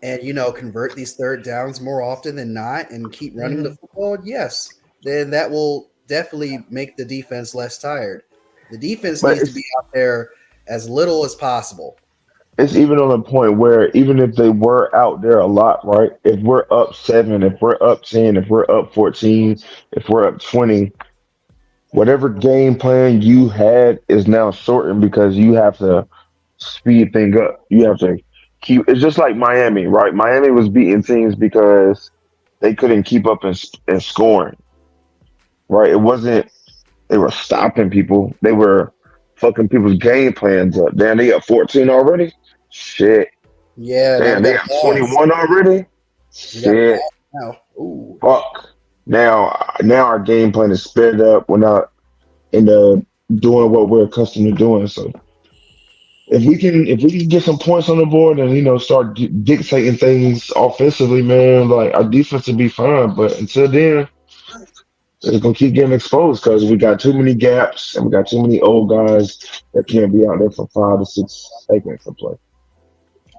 and convert these third downs more often than not and keep running the Mhm. football, yes, then that will definitely make the defense less tired. The defense But needs to be out there as little as possible. it's even on a point where even if they were out there a lot, right? If we're up 7, if we're up 10, if we're up 14, if we're up 20, whatever game plan you had is now shortened because you have to speed thing up. You have to keep. It's just like Miami, right? Miami was beating teams because they couldn't keep up in scoring, right? It wasn't they were stopping people. They were fucking people's game plans up. Damn, they got 14 already. Shit. Yeah, now Damn, we they got got a pause. 21 already. We got a Shit. pause now. Ooh. Fuck. Now our game plan is sped up. We're not in the doing what we're accustomed to doing. So if we can get some points on the board and start dictating things offensively, man, like our defense will be fine. But until then, it's gonna keep getting exposed because we got too many gaps and we got too many old guys that can't be out there for 5 to 6 seconds to play.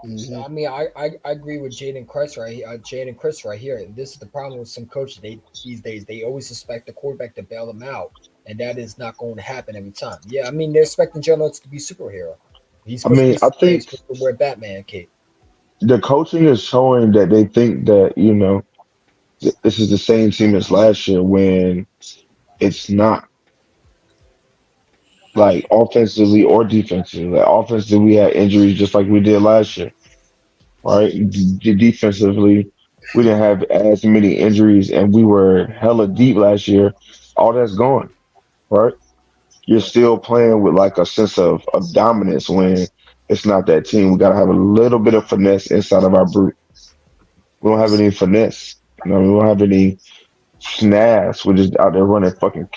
Mhm. I mean, I agree with Jaden Chris right here. Jaden Chris right here. And this is the problem with some coaches. These days they always expect the quarterback to bail them out, and that is not going to happen every time. Yeah, I mean they're expecting Jalen Hurts to be a superhero. He's I supposed to mean, be I Superman. He's think supposed to wear Batman cape. the coaching is showing that they think that this is the same team as last year when it's not, like offensively or defensively. Like offensively, we had injuries just like we did last year, right? Defensively, we didn't have as many injuries, and we were hella deep last year. All that's gone, right? You're still playing with like a sense of dominance when it's not that team. We gotta have a little bit of finesse inside of our brute. We don't have Yes. any finesse. We don't have any snaps. We're just out there running fucking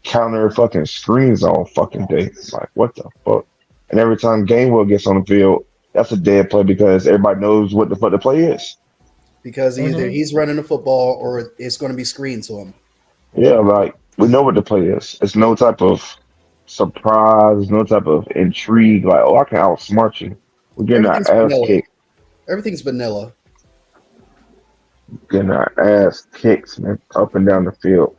counter fucking screens all fucking day. Like what the fuck? And every time Gainwell gets on the field, that's a dead play because everybody knows what the fuck the play is. Because either Mm-hmm. he's running the football or it's going to be screened to him. Yeah, like we know what the play is. It's no type of surprise, no type of intrigue. Like, oh, I can outsmart you. We're getting our Everything's ass vanilla. kicked, Everything's vanilla. getting our ass kicked, man, up and down the field,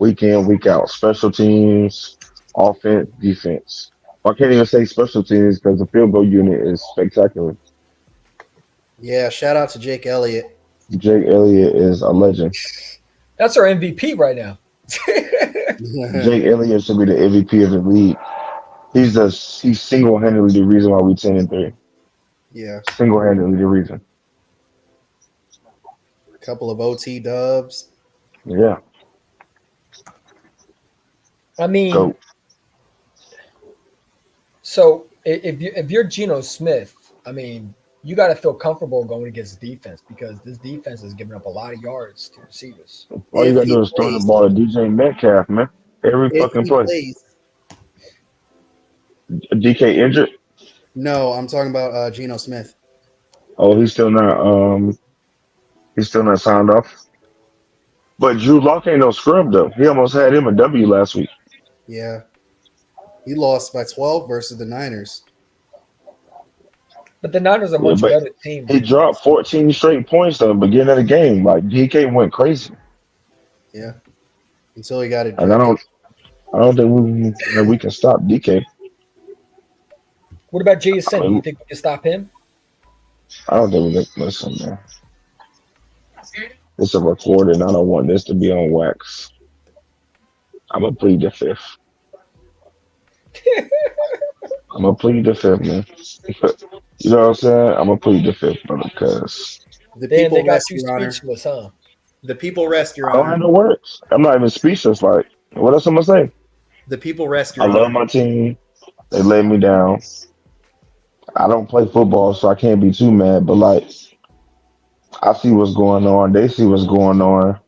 week in, week out. Special teams, offense, defense. I can't even say special teams because the field goal unit is spectacular. Yeah, shout out to Jake Elliott. Jake Elliott is a legend. That's our MVP right now. Jake Elliott should be the MVP of the league. He's single handedly the reason why we 10-3. Yeah, Single handedly the reason. a couple of OT dubs. Yeah. I mean, So so if you're Geno Smith, I mean, you got to feel comfortable going against defense because this defense is giving up a lot of yards to receivers. all you If gotta he do is throw the plays, ball to DJ Metcalf, man. Every if fucking he play. plays. DK injured. No, I'm talking about Geno Smith. Oh, he's still not signed off. But Drew Lock ain't no scrub though. He almost had him a W last week. Yeah, he lost by 12 versus the Niners. But the Niners are a Yeah, much but better team. he dropped 14 straight points though, beginning of the game. Like DK went crazy. Yeah, until he got And I ejected. don't think we can stop DK. What about I JSN? Do mean, you think we can stop him? I don't think we can listen, man. It's a recording. I don't want this to be on wax. I'm gonna plead the fifth. I'm gonna plead the fifth, man. You know what I'm saying? I'm gonna plead the fifth, brother, because The Damn, they people got rest, you Your Honor. speechless, huh? The people rest, Your I don't have Honor. no words. I'm not even speechless. Like, what else am I say? The people rest, I Your love Honor. my team. They let me down. I don't play football, so I can't be too mad. But like, I see what's going on. They see what's going on.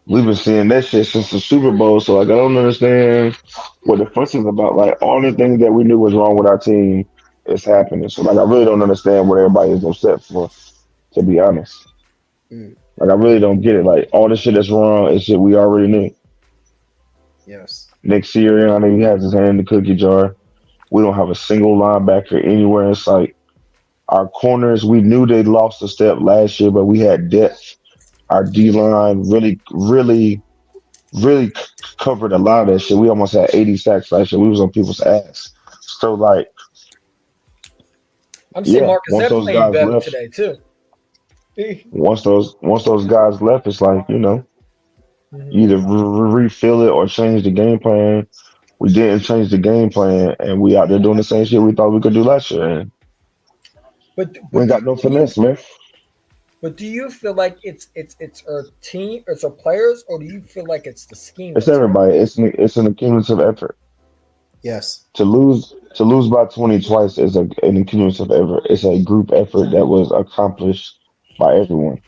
We've been seeing that shit since the Super Bowl. So like, I don't understand what the fuss is about. Like, all the things that we knew was wrong with our team is happening. So like, I really don't understand what everybody is upset for. To be honest, Mm, like I really don't get it. Like all the shit that's wrong is shit we already knew. yes. Nick Sirianni, he has his hand in the cookie jar. We don't have a single linebacker anywhere in sight. Our corners, we knew they lost a step last year, but we had depth. Our D line really covered a lot of that shit. We almost had 80 sacks last year. We was on people's ass. So like, I'm seeing yeah, Marcus once Epps those playing guys better left, today too. once those guys left, it's like Mhm. you either refill it or change the game plan. We didn't change the game plan, and we out there doing the same shit we thought we could do last year. And But we but ain't do, got no do you finesse, man. but do you feel like it's our team, it's our players, or do you feel like it's the scheme It's that's working? everybody. It's an accumulative effort. Yes. To lose by 20 twice is an cumulative effort. It's a group effort that was accomplished by everyone.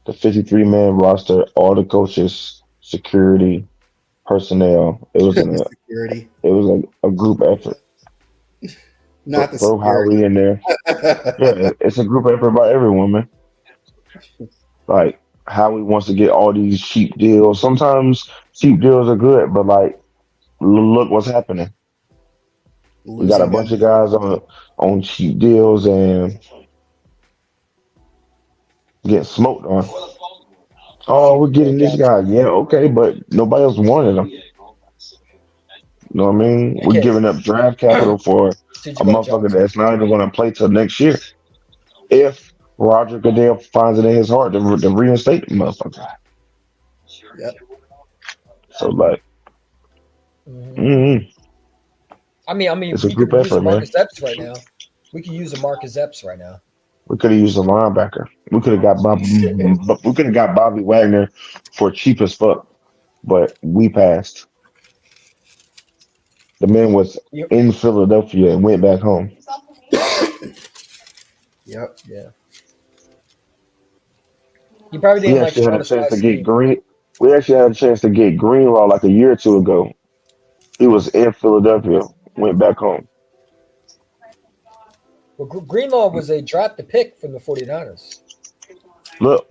The 53-man roster, all the coaches, security, personnel. The security, It was a group effort. not the Throw security. Howie in there. Yeah, it's a group effort by everyone, man. Like Howie wants to get all these cheap deals. Sometimes cheap deals are good, but like look what's happening. We got a Losing bunch of guys. guys on cheap deals and getting smoked on. Oh, we're getting this guy. Yeah, okay, but nobody else wanted him. You know what I mean? We're Okay, giving up draft capital for a T.J. motherfucker Johnson. that's not even going to play till next year. If Roger Goodell finds it in his heart to reinstate the motherfucker. Yep. So, like, Mhm. mm I mean, it's a we could group use a effort, man. Marcus Epps right now. We could use a Marcus Epps right now. We could have used a linebacker. We could have got we could have got Bobby Wagner for cheap as fuck, but we passed. The man was You, in Philadelphia and went back home. Yep. yeah. You probably We didn't like actually had a Sean chance to Spice get scheme. Green. We actually had a chance to get Greenlaw like a year or two ago. He was in Philadelphia, went back home. Well, Greenlaw was a drafted pick from the 49ers. Look,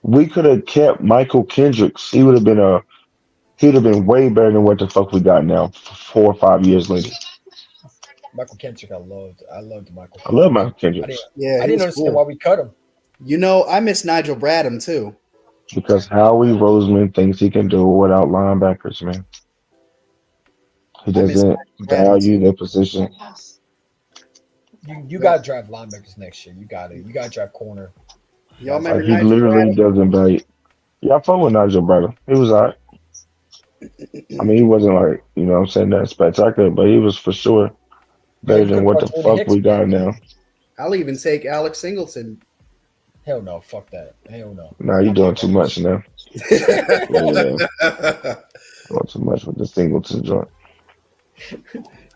we could have kept Michael Kendricks. He'd have been way better than what the fuck we got now. 4 or 5 years later, Michael Kendrick, I loved Michael I love Kendrick. Michael I didn't Kendricks Yeah, I he didn't was understand why cool. we cut him. I miss Nigel Bradham too. because Howie Roseman thinks he can do it without linebackers, man. He I miss doesn't Nigel Bradham value too. their position. You Yep. gotta draft linebackers next year. You got to. You gotta draft corner. You Y'all gotta remember Like draft he Nigel literally Bradham? doesn't value. Yeah, I fuck with Nigel brother. He was alright. I mean, he wasn't like what I'm saying that spectacular, but he was for sure Yeah, better you than could what brought the Jordan fuck Hicks we back. got now. I'll even take Alex Singleton. Hell no, fuck that. Hell no. Now you're Not Baby doing too much Arms. now. Yeah, doing too much with the Singleton joint.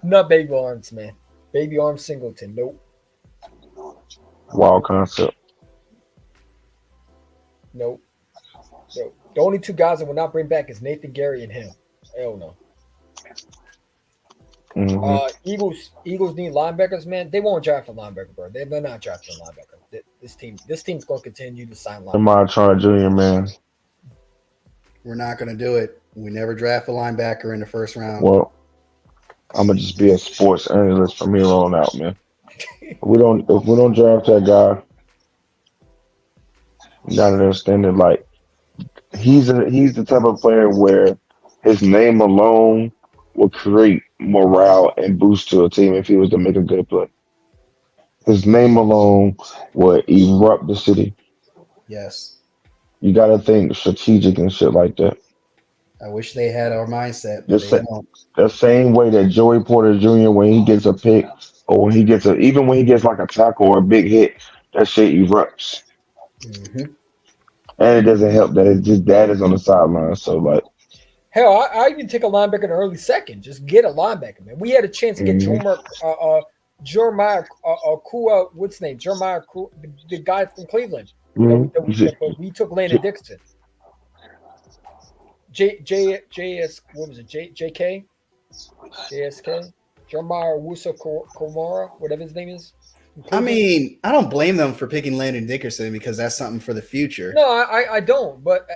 Not Baby Arms, man. Baby Arms Singleton. Nope. Wild concept. Nope. Nope. The only two guys I will not bring back is Nathan Gary and him. Hell no. Hmm Eagles need linebackers, man. They won't draft a linebacker, bro. They're not drafting a linebacker. This team's going to continue to sign Lamar linebackers. Trout Jr. Man. We're not going to do it. We never draft a linebacker in the first round. Well, I'm gonna just be a sports analyst from here on out, man. If we don't draft that guy, you gotta understand that like he's the type of player where his name alone will create morale and boost to a team if he was to make a good play. His name alone would erupt the city. Yes. You gotta think strategic and shit like that. I wish they had our mindset, but Just they don't. the same way that Joey Porter Jr. when he gets a pick or even when he gets like a tackle or a big hit, that shit erupts. Hmm. And it doesn't help that it's just dad is on the sideline. So like, Hell, I even take a linebacker in the early second. Just get a linebacker, man. We had a chance to get mhm. Jeremiah Kua, what's his name? Jeremiah Kua, the guy from Cleveland. You should, But we took Landon Dixon. What was it? JK? JSK? Jeremiah Wusa Komora, whatever his name is. I mean, I don't blame them for picking Landon Dickerson because that's something for the future. No, I don't. But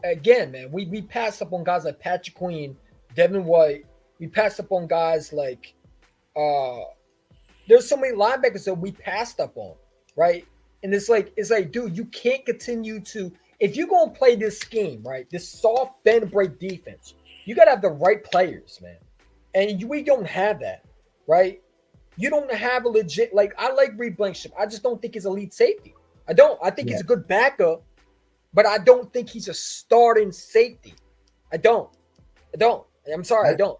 again, man, we passed up on guys like Patrick Queen, Devin White. We passed up on guys like there's so many linebackers that we passed up on, right? And it's like, dude, you can't continue to if you're gonna play this scheme, right? This soft bend break defense, you gotta have the right players, man. And we don't have that, right? You don't have a legit I like Reed Blankenship. I just don't think he's elite safety. I don't. I think he's a good backup, but I don't think he's a starting safety. I don't. I'm sorry, I don't.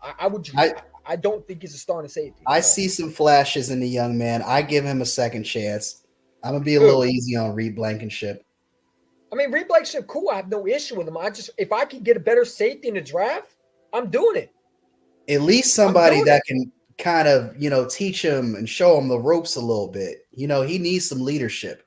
I don't think he's a starting safety. I see some flashes in the young man. I give him a second chance. I'm gonna be a little easy on Reed Blankenship. I mean, Reed Blankenship, cool. I have no issue with him. If I can get a better safety in the draft, I'm doing it. at least somebody that can kind of, teach him and show him the ropes a little bit. He needs some leadership.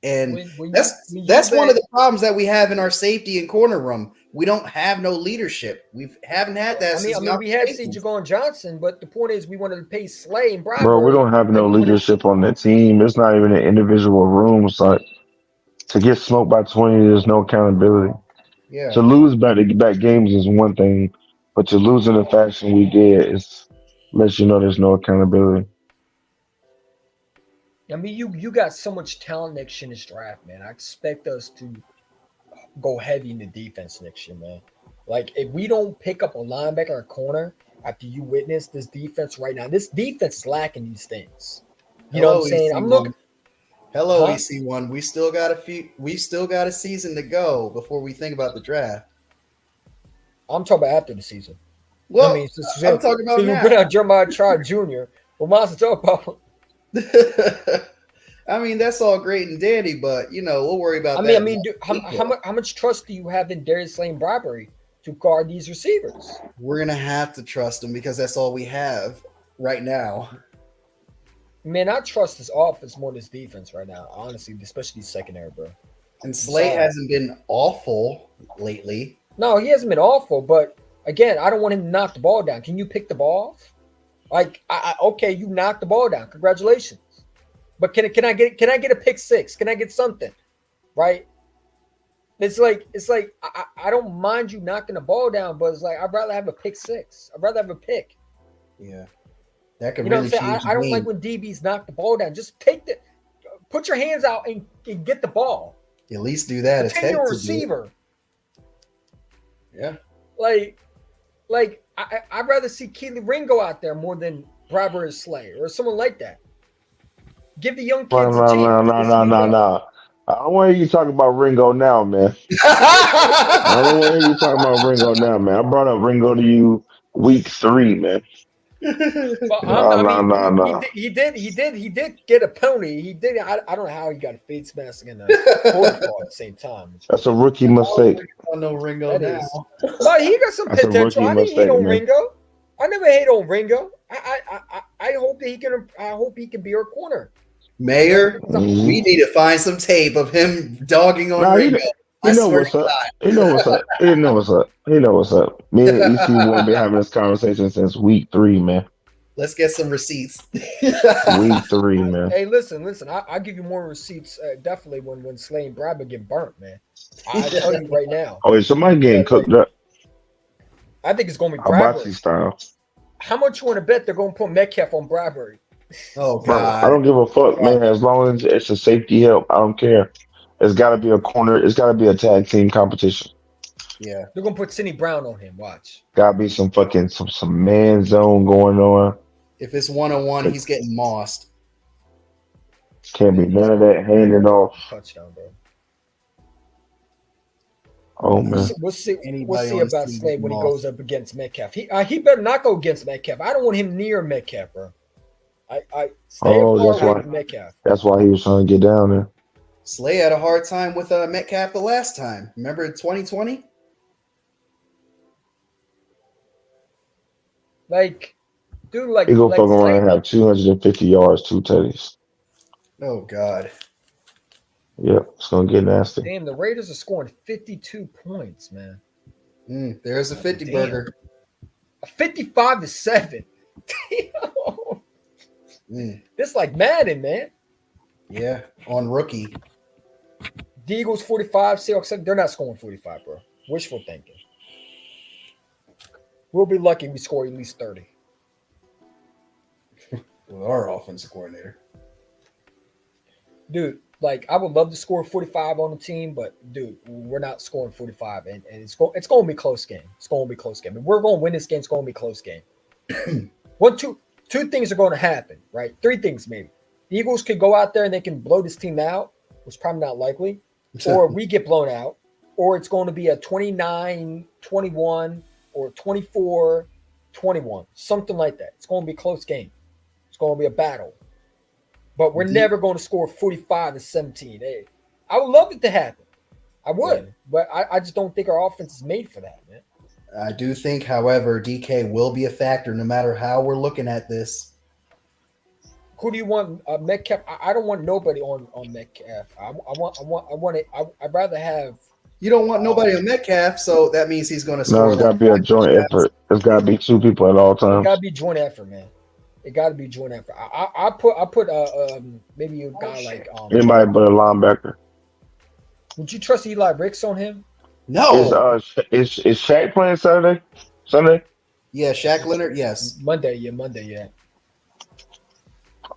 And that's one of the problems that we have in our safety and corner room. We don't have no leadership. We haven't had that. I mean, we had C. Jagon Johnson, but the point is, we wanted to pay Slay and Bradbury. Bro, we don't have no leadership on the team. It's not even an individual room. It's like to get smoked by 20, there's no accountability. Yeah. To lose back games is one thing, but to lose in the fashion we did is lets you know there's no accountability. I mean, you got so much talent next year in this draft, man. I expect us to go heavy in the defense next year, man. Like, if we don't pick up a linebacker or a corner after you witness this defense right now, this defense is lacking these things. You know what I'm saying? I'm looking. Hello, EC1. We still got a season to go before we think about the draft. I'm talking about after the season. Well, I mean, I'm talking about now. You bring out Jeremiah Trott Jr. What Monster talk about? I mean, that's all great and dandy, but we'll worry about that. I mean, dude, how much trust do you have in Darius Slay and Bradbury to guard these receivers? We're gonna have to trust them because that's all we have right now. Man, I trust this offense more than this defense right now, honestly, especially secondary, bro. And Slay hasn't been awful lately. No, he hasn't been awful, but again, I don't want him to knock the ball down. Can you pick the ball off? Like, okay, you knocked the ball down. Congratulations. But can I get a pick six? Can I get something? Right? It's like I don't mind you knocking the ball down, but it's like I'd rather have a pick six. I'd rather have a pick. Yeah. That could really change. I don't like when DBs knock the ball down. Just put your hands out and get the ball. At least do that. Pretend you're a receiver. Yeah. Like I'd rather see Keely Ringo out there more than Bradbury or Slay or someone like that. Give the young kids a chance. No. I don't want to hear you talking about Ringo now, man. I don't want to hear you talking about Ringo now, man. I brought up Ringo to you week 3, man. No. He did get a penalty. He did. I don't know how he got a face mask and a protocol at the same time. That's a rookie mistake. I know Ringo now. But he got some potential. I didn't hate on Ringo. I never hate on Ringo. I hope that he can. I hope he can be our corner. Mayor, we need to find some tape of him dogging on Ringo. You know what's up. You know what's up. Me and EC won't be having this conversation since week 3, man. Let's get some receipts. Week 3, man. Hey, listen. I'll give you more receipts. Definitely when Slay and Bradbury get burnt, man. I tell you right now. Oh, is somebody getting cooked up? I think it's going to be Bradbury. Hibachi style. How much you want to bet they're going to put Metcalf on Bradbury? Oh, God. I don't give a fuck, man. As long as it's a safety help, I don't care. It's got to be a corner. It's got to be a tag team competition. Yeah. They're going to put Sidney Brown on him. Watch. Got to be some fucking some man zone going on. If it's 1-on-1, he's getting mossed. Can't be none of that handing off. Touchdown, bro. Oh, man. We'll see about Slay when he goes up against Metcalf. He better not go against Metcalf. I don't want him near Metcalf, bro. I stay far away from Metcalf. That's why he was trying to get down there. Slay had a hard time with Metcalf the last time. Remember 2020? Like, dude, he go fuck around and have 250 yards, 2 tutties. Oh, God. Yep, it's going to get nasty. Damn, the Raiders are scoring 52 points, man. There's a 50 burger. 55-7. This like Madden, man. Yeah, on rookie. The Eagles 45, Seahawks, they're not scoring 45, bro. Wishful thinking. We'll be lucky we score at least 30. With our offensive coordinator. Dude, like, I would love to score 45 on the team, but, dude, we're not scoring 45, and it's going to be a close game. It's going to be a close game. If we're going to win this game, it's going to be a close game. Two things are going to happen, right? 3 things maybe. The Eagles could go out there and they can blow this team out, which is probably not likely, or we get blown out, or it's going to be a 29-21 or 24-21, something like that. It's going to be a close game. It's going to be a battle. But we're never going to score 45-17. Hey, I would love it to happen. I would, but I just don't think our offense is made for that, man. I do think, however, DK will be a factor no matter how we're looking at this. Who do you want? Metcalf. I don't want nobody on Metcalf. I'd rather have. You don't want nobody on Metcalf, so that means he's going to No, score it's a lot got to of be a points. joint effort. It's got to be two people at all It got times. to be joint effort, man. It got to be joint effort. I put maybe a guy like Anybody but a linebacker. Would you trust Eli Ricks on him? Is No. is Shaq playing Saturday? Sunday? Yeah, Shaq Leonard, yes. Monday, yeah.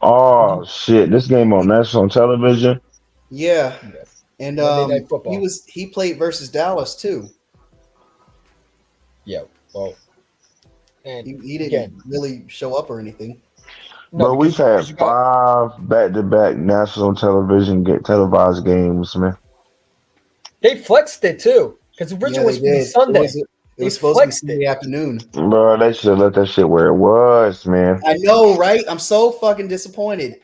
Oh shit! This game on national television. Yeah. Yeah. And Monday Night Football. he played versus Dallas too. Yeah. Well, and He didn't again, really show up or anything. no, But we've because had you got- 5 back-to-back national television get televised games, man. they flexed it too because originally Yeah, it was they gonna be did. Sunday. It They was supposed to be flexed Sunday it. afternoon. Bro, they should have let that shit where it was, man. I know, right? I'm so fucking disappointed.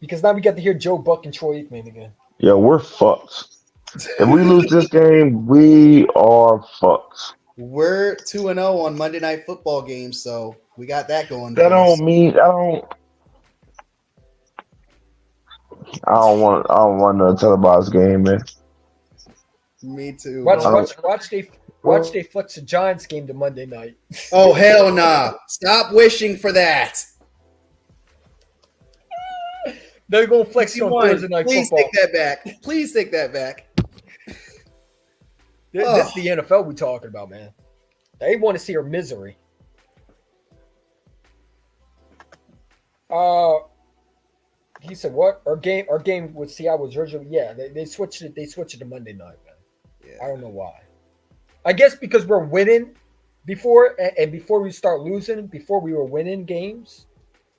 Because now we get to hear Joe Buck and Troy Aikman again. Yo, we're fucked. If we lose this game, we are fucked. We're 2-0 on Monday Night Football games, so we got that going. That for us. don't mean I don't want a televised game, man. Me too. Watch bro. they flex the Giants game to Monday night. Oh hell nah! Stop wishing for that. They're gonna flex it on 61. Thursday night Please football. take that back. Please take that back. This is the NFL we talking about, man. They want to see her misery. He said what? Our game with Seattle was originally they switched it. They switched it to Monday night, man. Yeah. I don't know why. I guess because we're winning before and before we start losing, before we were winning games,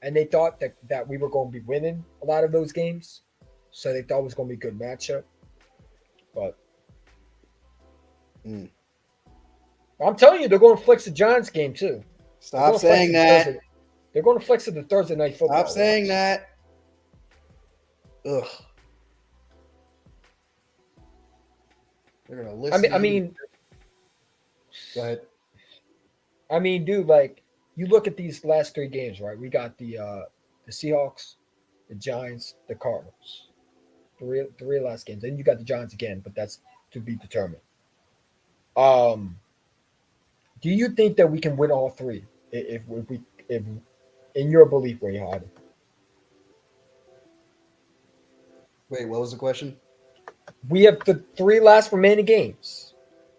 and they thought that we were going to be winning a lot of those games, so they thought it was going to be a good matchup. But I'm telling you, they're going to flex the Giants game too. Stop saying that. They're going to flex it to Thursday night football. Stop saying that. Ugh. They're gonna listen. I mean, go ahead. I mean, dude, like you look at these last 3 games, right? We got the Seahawks, the Giants, the Cardinals. The real last games. Then you got the Giants again, but that's to be determined. Do you think that we can win all 3? If in your belief, where you had it? Wait, what was the question? We have the 3 last remaining games,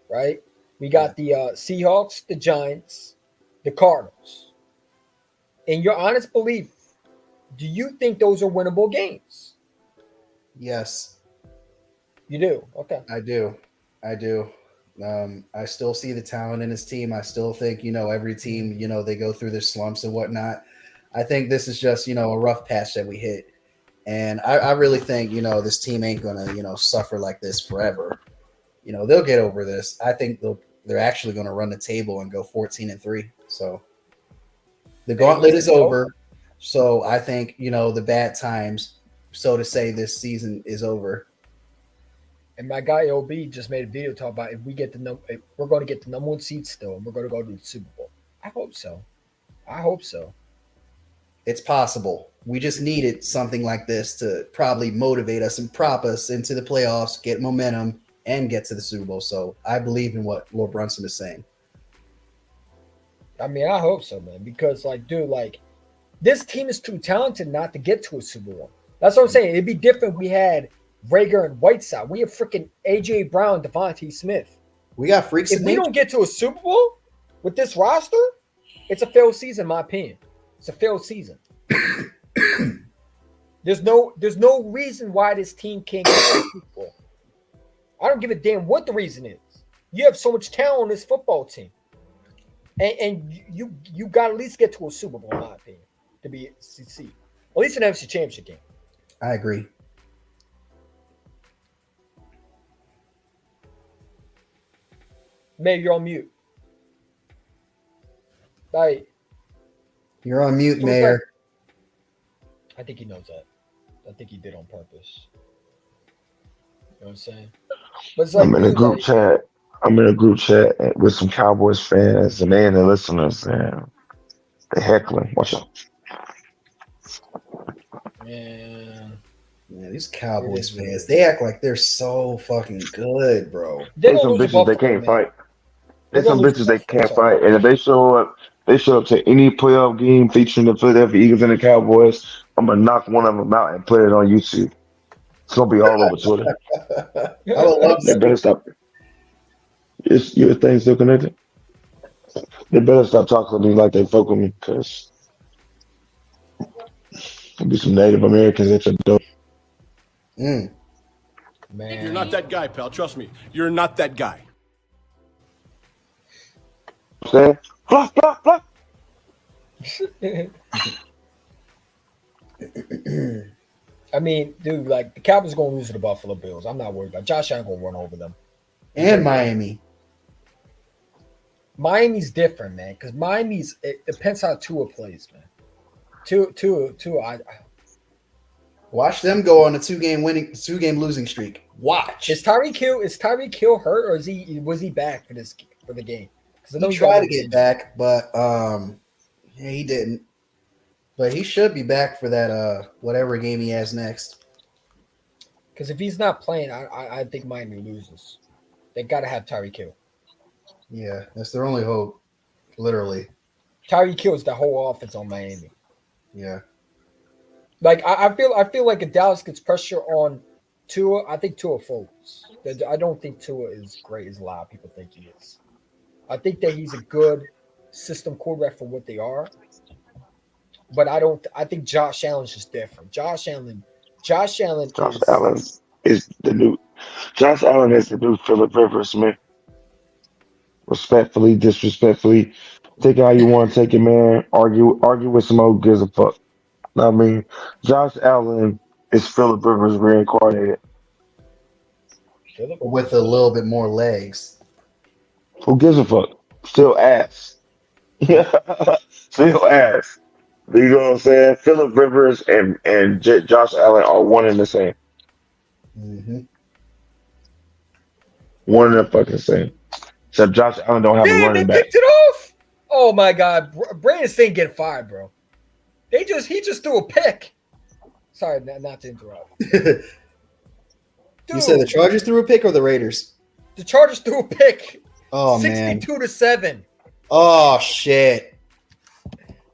right? We got the Seahawks, the Giants, the Cardinals. In your honest belief, do you think those are winnable games? Yes, You do. Okay. I do. I still see the talent in his team. I still think, every team, they go through their slumps and whatnot. I think this is just, a rough patch that we hit. And I really think, this team ain't going to, suffer like this forever. They'll get over this. I think they're actually going to run the table and go 14-3. So the gauntlet is over. So I think, the bad times, so to say, this season is over. And my guy OB just made a video talking about if we're going to get the number 1 seed still, and we're going to go to the Super Bowl. I hope so. It's possible. We just needed something like this to probably motivate us and prop us into the playoffs, get momentum, and get to the Super Bowl. So I believe in what Lord Brunson is saying. I mean, I hope so, man. Because, this team is too talented not to get to a Super Bowl. That's what I'm saying. It'd be different if we had Rager and Whiteside. We have freaking A.J. Brown, Devontae Smith. We got freaks. If we don't get to a Super Bowl with this roster, it's a failed season, in my opinion. It's a failed season. There's no reason why this team can't get to the Super Bowl. I don't give a damn what the reason is. You have so much talent on this football team. And you got to at least get to a Super Bowl, in my opinion, to be succeed. At least an NFC Championship game. I agree. Maybe you're on mute. You're on mute, Mayor. I think he knows that. I think he did on purpose. You know what I'm saying? But it's I'm in a group chat. I'm in a group chat with some Cowboys fans and they and the listeners and they heckling. Watch out. Man, Man, these it Cowboys is what it fans, is. they act like they're so fucking good, bro. They're They gonna some lose to bitches they Buffalo, can't man. fight. They're They gonna some lose to bitches they Buffalo. can't Sorry. fight. And if they show up to any playoff game featuring the Philadelphia Eagles and the Cowboys, I'm gonna knock one of them out and put it on YouTube. It's gonna be all over Twitter. I would love They that. better stop. Is your thing still connected? They better stop talking to me like they fuck with me, cause there'll be some Native Americans at your door. Mm. Man, You're not that guy, pal. Trust me. You're not that guy. Saying, fluff, fluff, fluff. I mean, dude, like the Cowboys gonna lose to the Buffalo Bills. I'm not worried about Josh Allen gonna run over them. And Miami. Miami's different, man, because it depends how Tua plays, man. Tua. Watch them go on a two game losing streak. Watch. Is Tyreek Hill hurt or was he back for the game? Because He tried to get back, but yeah, he didn't. But he should be back for that whatever game he has next. Because if he's not playing, I think Miami loses. They got to have Tyreek Hill. Yeah, that's their only hope. Literally. Tyreek Hill is the whole offense on Miami. Yeah. Like I feel like if Dallas gets pressure on Tua, I think Tua folds. I don't think Tua is great as a lot of people think he is. I think that he's a good system quarterback for what they are. But I think Josh Allen's just different. Josh Allen Josh Allen is the new. Josh Allen is the new Philip Rivers, man. Respectfully, disrespectfully, take it how you want to take it, man. Argue with some old gives a fuck. I mean, Josh Allen is Philip Rivers reincarnated. With a little bit more legs. Who gives a fuck? Still ass. Yeah, still ass. You know what I'm saying? Philip Rivers and Josh Allen are one and the same. Mm-hmm. One and the fucking same. Except Josh Allen don't have a Damn, they running back. picked it off. Oh my God, Brandon Singh getting fired, bro. He just threw a pick. Sorry, not to interrupt. You Dude, said the Chargers threw a pick or the Raiders? the Chargers threw a pick. Oh man. 62-7. Oh shit.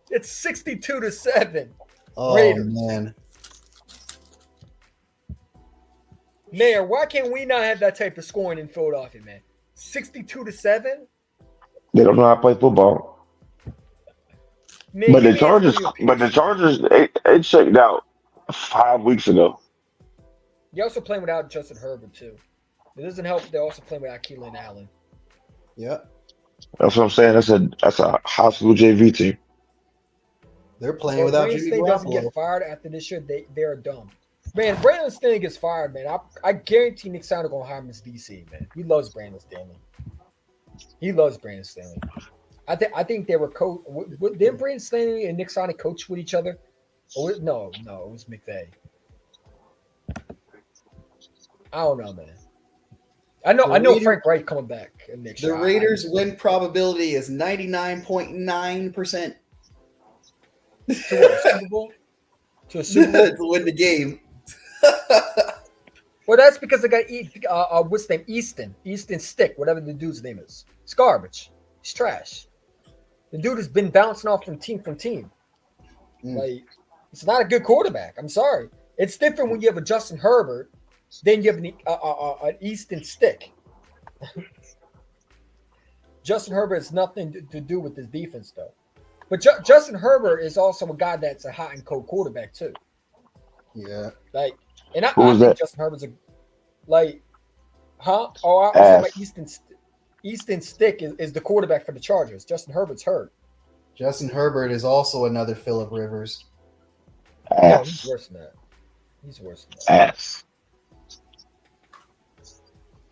It's 62-7. Oh Raiders. man. Mayor, why can't we not have that type of scoring in Philadelphia, man? 62-7? They don't know how to play football. Man, But give the me Chargers, Antonio Pierce. but the Chargers, they checked out 5 weeks ago. You're also playing without Justin Herbert, too. It doesn't help. They're also playing without Keelan Allen. Yep. That's what I'm saying. That's a high school JV team. They're playing If without Brandon Jimmy Staley doesn't Garoppolo. get fired after this year, they're dumb. Man, Brandon Staley gets fired, man. I guarantee Nick Snyder gonna hire him as DC, man. He loves Brandon Staley. He loves Brandon Staley. I think they were didn't Brandon Staley and Nick Snyder coach with each other? No, it was McVay. I don't know, man. I know Frank Wright coming back next year. The Raiders' win probability is 99.9%. To what, a Super Bowl? To a Super Bowl? To win the game. Well, that's because they got what's his name? Easton Stick, whatever the dude's name is. It's garbage. It's trash. The dude has been bouncing off from team. Like, it's not a good quarterback. I'm sorry. It's different when you have a Justin Herbert, then you have an Easton Stick. Justin Herbert has nothing to do with this defense, though. But Justin Herbert is also a guy that's a hot and cold quarterback too. Yeah. Like, and I was think that? Justin Herbert's huh? Oh, I was talking about Easton Stick is the quarterback for the Chargers. Justin Herbert's hurt. Justin Herbert is also another Phillip Rivers. No, he's worse than that. Ass.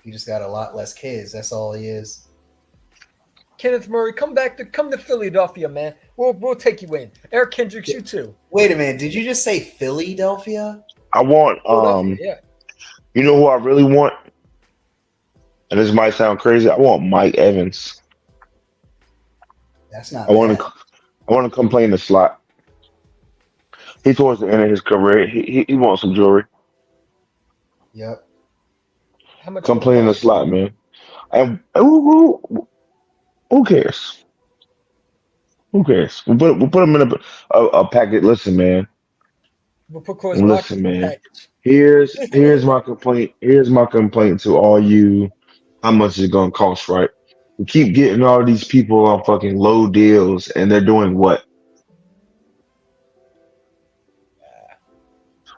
He just got a lot less kids. That's all he is. Kenneth Murray, come to Philadelphia, man. We'll take you in. Eric Kendricks, you too. Wait a minute. Did you just say Philadelphia? I want Yeah. you know who I really want? and this might sound crazy. I want Mike Evans. That's not I want bad. to. I want to come play in the slot. He towards the end of his career. He wants some jewelry. Yep. How much Come would it play in the cost? slot, man. And who cares? Who cares? We'll put him in a packet. Listen, man. We'll put Chris Watkins Listen, in the man. package. Here's my complaint. Here's my complaint to all you. How much is it gonna cost, right? We keep getting all these people on fucking low deals, and they're doing what?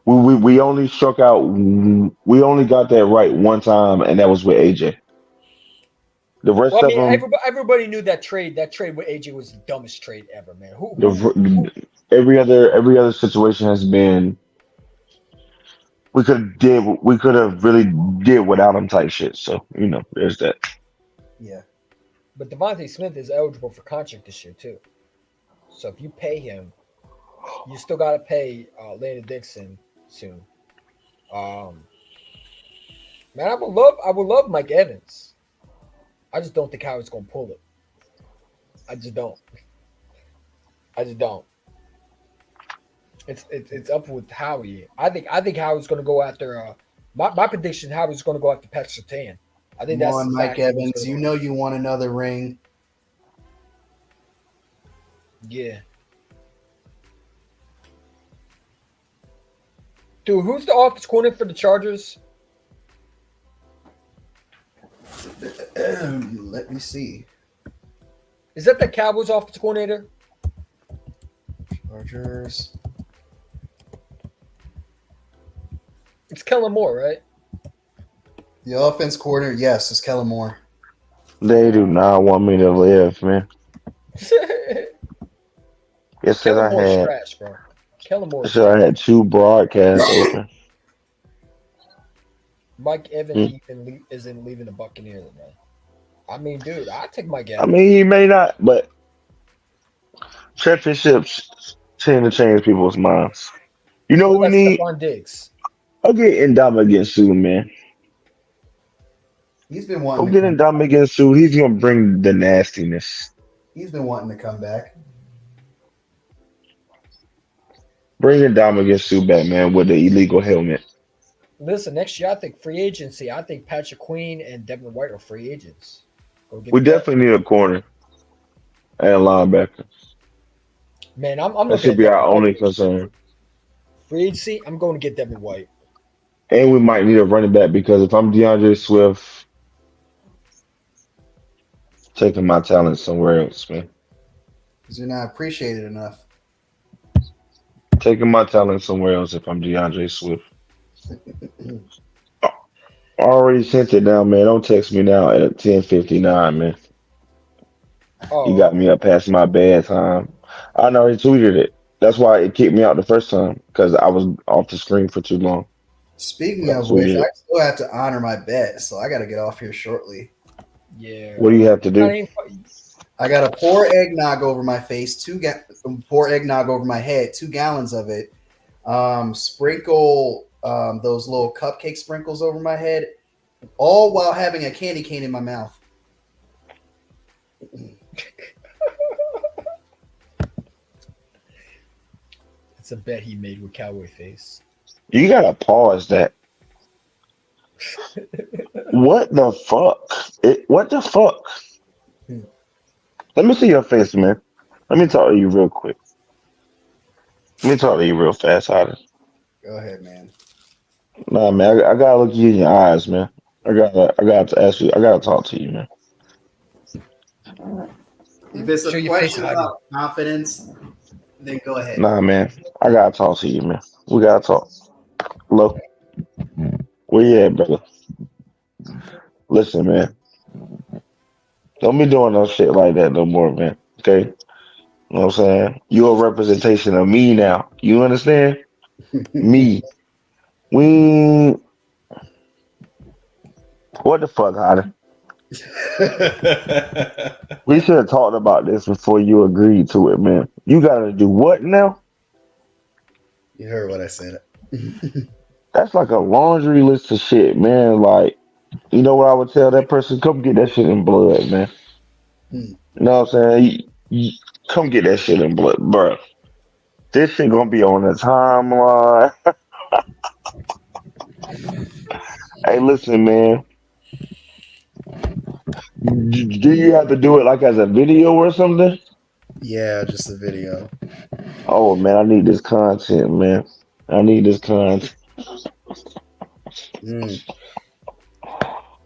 We only struck out. We only got that right one time, and that was with AJ. The rest Well, I of mean, them, everybody knew that trade. That trade with AJ was the dumbest trade ever, man. Who every other situation has been. We could have really did without him type shit. So there's that. Yeah. But Devontae Smith is eligible for contract this year too. So if you pay him, you still got to pay Landon Dixon soon. Um, Man, I would love Mike Evans. I just don't think Howard's going to pull it. I just don't. I just don't. It's up with Howie. I think Howard's going to go after. My prediction: Howard's going to go after Pat Surtain. I think Come that's on, Mike exactly what's Evans. gonna You go. know you want another ring. Yeah. Dude, who's the offense coordinator for the Chargers? Let me see. Is that the Cowboys offense coordinator? Chargers. It's Kellen Moore, right? The offense coordinator, yes, is Kellen Moore. They do not want me to live, man. It said Kellen I Moore's had. trash, bro. Kellen It Moore's said I trash. had two broadcasts open. Mike Evans Hmm. isn't leaving the Buccaneers, man. I mean, dude, I take Mike I Evans. mean, he may not, but championships tend to change people's minds. You know So what we that's need? Stephon Diggs. I'll get Ndama against Sue, man. He's been Go wanting to get come. Ndama against Sue. He's gonna bring the nastiness. He's been wanting to come back. Bring Ndama against Sue back, man, with the illegal helmet. Listen, next year I think free agency. I think Patrick Queen and Devin White are free agents. Go get We me that. definitely need a corner and a linebacker. Man, I'm That looking should at be Devin our White. only concern. Free agency, I'm going to get Devin White. And we might need a running back because if I'm DeAndre Swift, taking my talent somewhere else, man. Because you're not appreciated enough. Taking my talent somewhere else if I'm DeAndre Swift. I already sent it down, man. Don't text me now at 10:59, man. You Oh, got me up past my bedtime. I know he tweeted it. That's why it kicked me out the first time because I was off the screen for too long. Speaking But I of which, tweeted I it. still have to honor my bet, so I got to get off here shortly. yeah. What do you have to do? I got to pour eggnog over my face, pour eggnog over my head, 2 gallons of it. Sprinkle those little cupcake sprinkles over my head, all while having a candy cane in my mouth. It's a bet he made with Cowboy Face. You gotta pause that. What the fuck? What the fuck? Let me see your face, man. Let me talk to you real quick. Let me talk to you real fast, Hotter. Go ahead, man. Nah, man, I gotta look you in your eyes, man. I gotta ask you. I gotta talk to you, man. If it's Show a your face, question Hottie. about confidence, then go ahead. Nah, man, I gotta talk to you, man. We gotta talk. Hello, where you at, brother? Listen, man. Don't be doing no shit like that no more, man. Okay? You know what I'm saying? You're a representation of me now. You understand? Me. We. What the fuck, Hotter? We should have talked about this before you agreed to it, man. You gotta do what now? You heard what I said. That's like a laundry list of shit, man. Like, You know what I would tell that person? Come get that shit in blood, man. Hmm. You know what I'm saying? Come get that shit in blood, bro. This shit gonna be on the timeline. Hey, listen, man. Do you have to do it like as a video or something? Yeah, just the video. Oh man, I need this content, man. I need this content. Mm.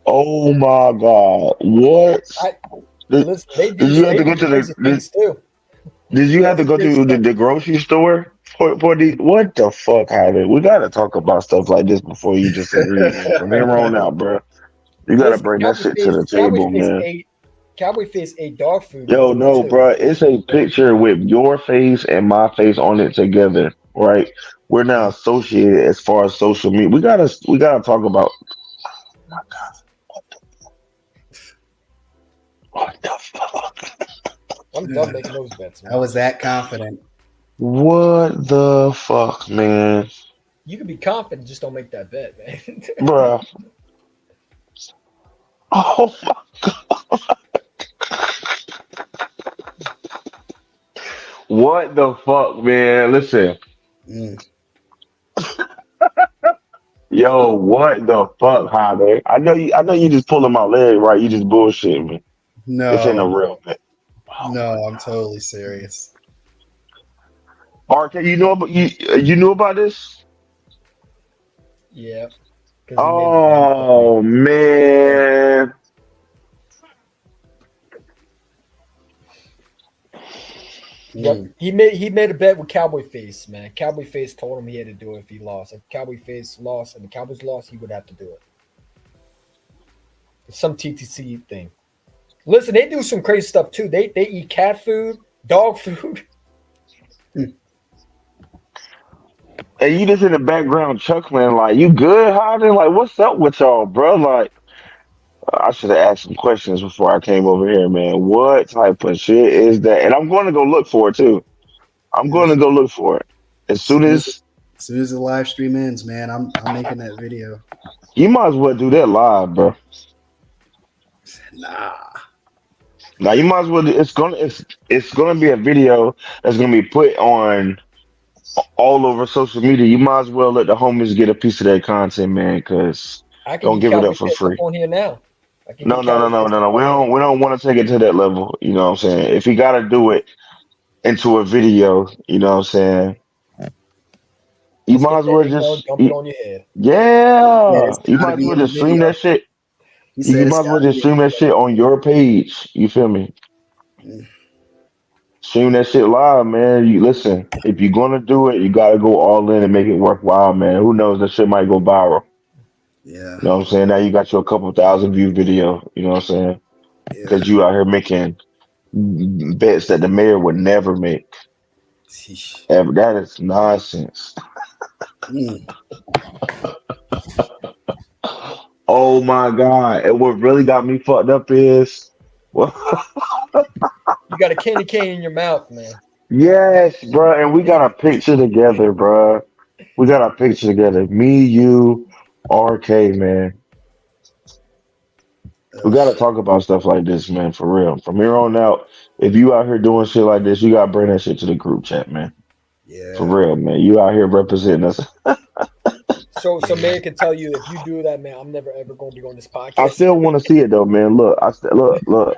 Oh my god, what? I Did, listen. They did do you have they to go do to crazy things too. did you They have to do go crazy to stuff. the grocery store for the what the fuck, Javi? We gotta talk about stuff like this before you just agree, man. From here on out, bro. You gotta Listen, bring that shit to the table, man. Cowboy Face ate dog food Yo, before no, too. bro. It's a picture with your face and my face on it together, right? We're now associated as far as social media. We gotta talk about what the fuck. I'm done making those bets, I man. was that confident. What the fuck, man? You can be confident, just don't make that bet, man. Bruh. Oh my. What the fuck, man? Listen. Mm. Yo, what the fuck, Javi? I know you just pulling my leg, right? You just bullshit me. This ain't a No, real bet. no, I'm totally serious. RK, you knew about this? Yeah, because he made the bet with me. Oh man. Yep, Mm. he made a bet with Cowboy Face, man. Cowboy Face told him he had to do it if he lost. If Cowboy Face lost and the Cowboys lost, he would have to do it. It's some TTC thing. Listen, they do some crazy stuff too. They eat cat food, dog food. And you just in the background chuckling, like, you good, Howden? Like, what's up with y'all, bro? Like, I should have asked some questions before I came over here, man. What type of shit is that? And I'm going to go look for it too. I'm Yeah. going to go look for it. As soon as As soon as the live stream ends, man, I'm making that video. you might as well do that live, bro. Nah. Now you might as well. It's gonna be a video that's gonna be put on all over social media. You might as well let the homies get a piece of that content, man. Cause I can don't get give it Cowboy up for Face up free. on here now. I can No, get no, no, Cowboy no, Face no, up no. We on here. don't. We don't want to take it to that level. You know what I'm saying? If you gotta do it into a video, you know what I'm saying? You Let's might get as that well ink on, just, dump it on your head. Yeah, yeah. it's You gotta might as be well in the just stream video. that shit. He You said it's might as well gotta just be in stream that shit on your page. You feel me? the video. Stream that shit live, man. You listen. If you're gonna do it, you gotta go all in and make it worthwhile, man. Who knows? That shit might go viral. Yeah, You know what I'm saying? Now you got your couple thousand view video. You know what I'm saying? yeah. Because you out here making bets that the mayor would never make. Sheesh. Ever. That is nonsense. Mm. Oh my god! And what really got me fucked up is, well, You got a candy cane in your mouth, man. yes, bro. And we got a picture together, bro. We got a picture together. Me, you, RK, man. We Ugh. gotta talk about stuff like this, man, for real. From here on out, if you out here doing shit like this, you gotta bring that shit to the group chat, man. For Yeah. real, man. You out here representing us. So Mary can tell you if you do that, man, I'm never ever going to be on this I podcast. still want to see it though, man. Look,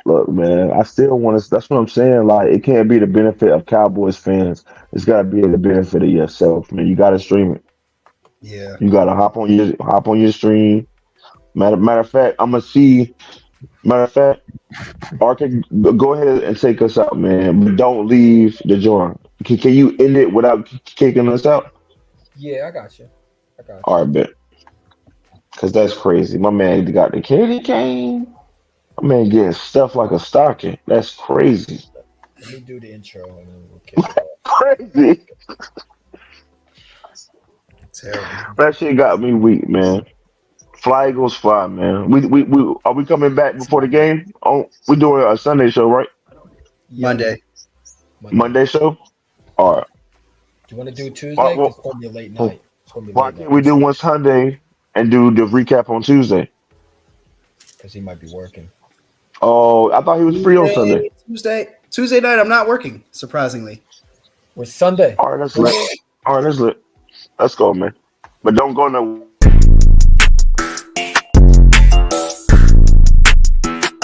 look, man. I still want to. That's what I'm saying. Like, it can't be the benefit of Cowboys fans. It's gotta be the benefit of yourself, man. You gotta stream it. Yeah. You gotta hop on your stream. Matter of fact, I'm gonna see. Matter of fact, RK, go ahead and take us out, man. But don't leave the joint. Can you end it without kicking us out? Yeah, I got you. I got All you. right, bet. Cause that's crazy. My man got the candy cane. My man getting stuff like a stocking. That's crazy. Let me do the intro and then we'll kick it off. Crazy. Terrible. That shit got me weak, man. Fly Eagles fly, man. We are we coming back before the game? Oh, we doing a Sunday show, right? Yeah, Monday. Monday. Monday show. All right. Do you want to do Why, Tuesday? why, Because it's going to be a late night. It's going to be a why late can't night we this do week. one Sunday and do the recap on Tuesday? because he might be working. Oh, I thought he was free on Sunday. Tuesday night. I'm not working. Surprisingly. With Sunday. All right, that's lit. All right, that's lit. Let's go, man. But don't go no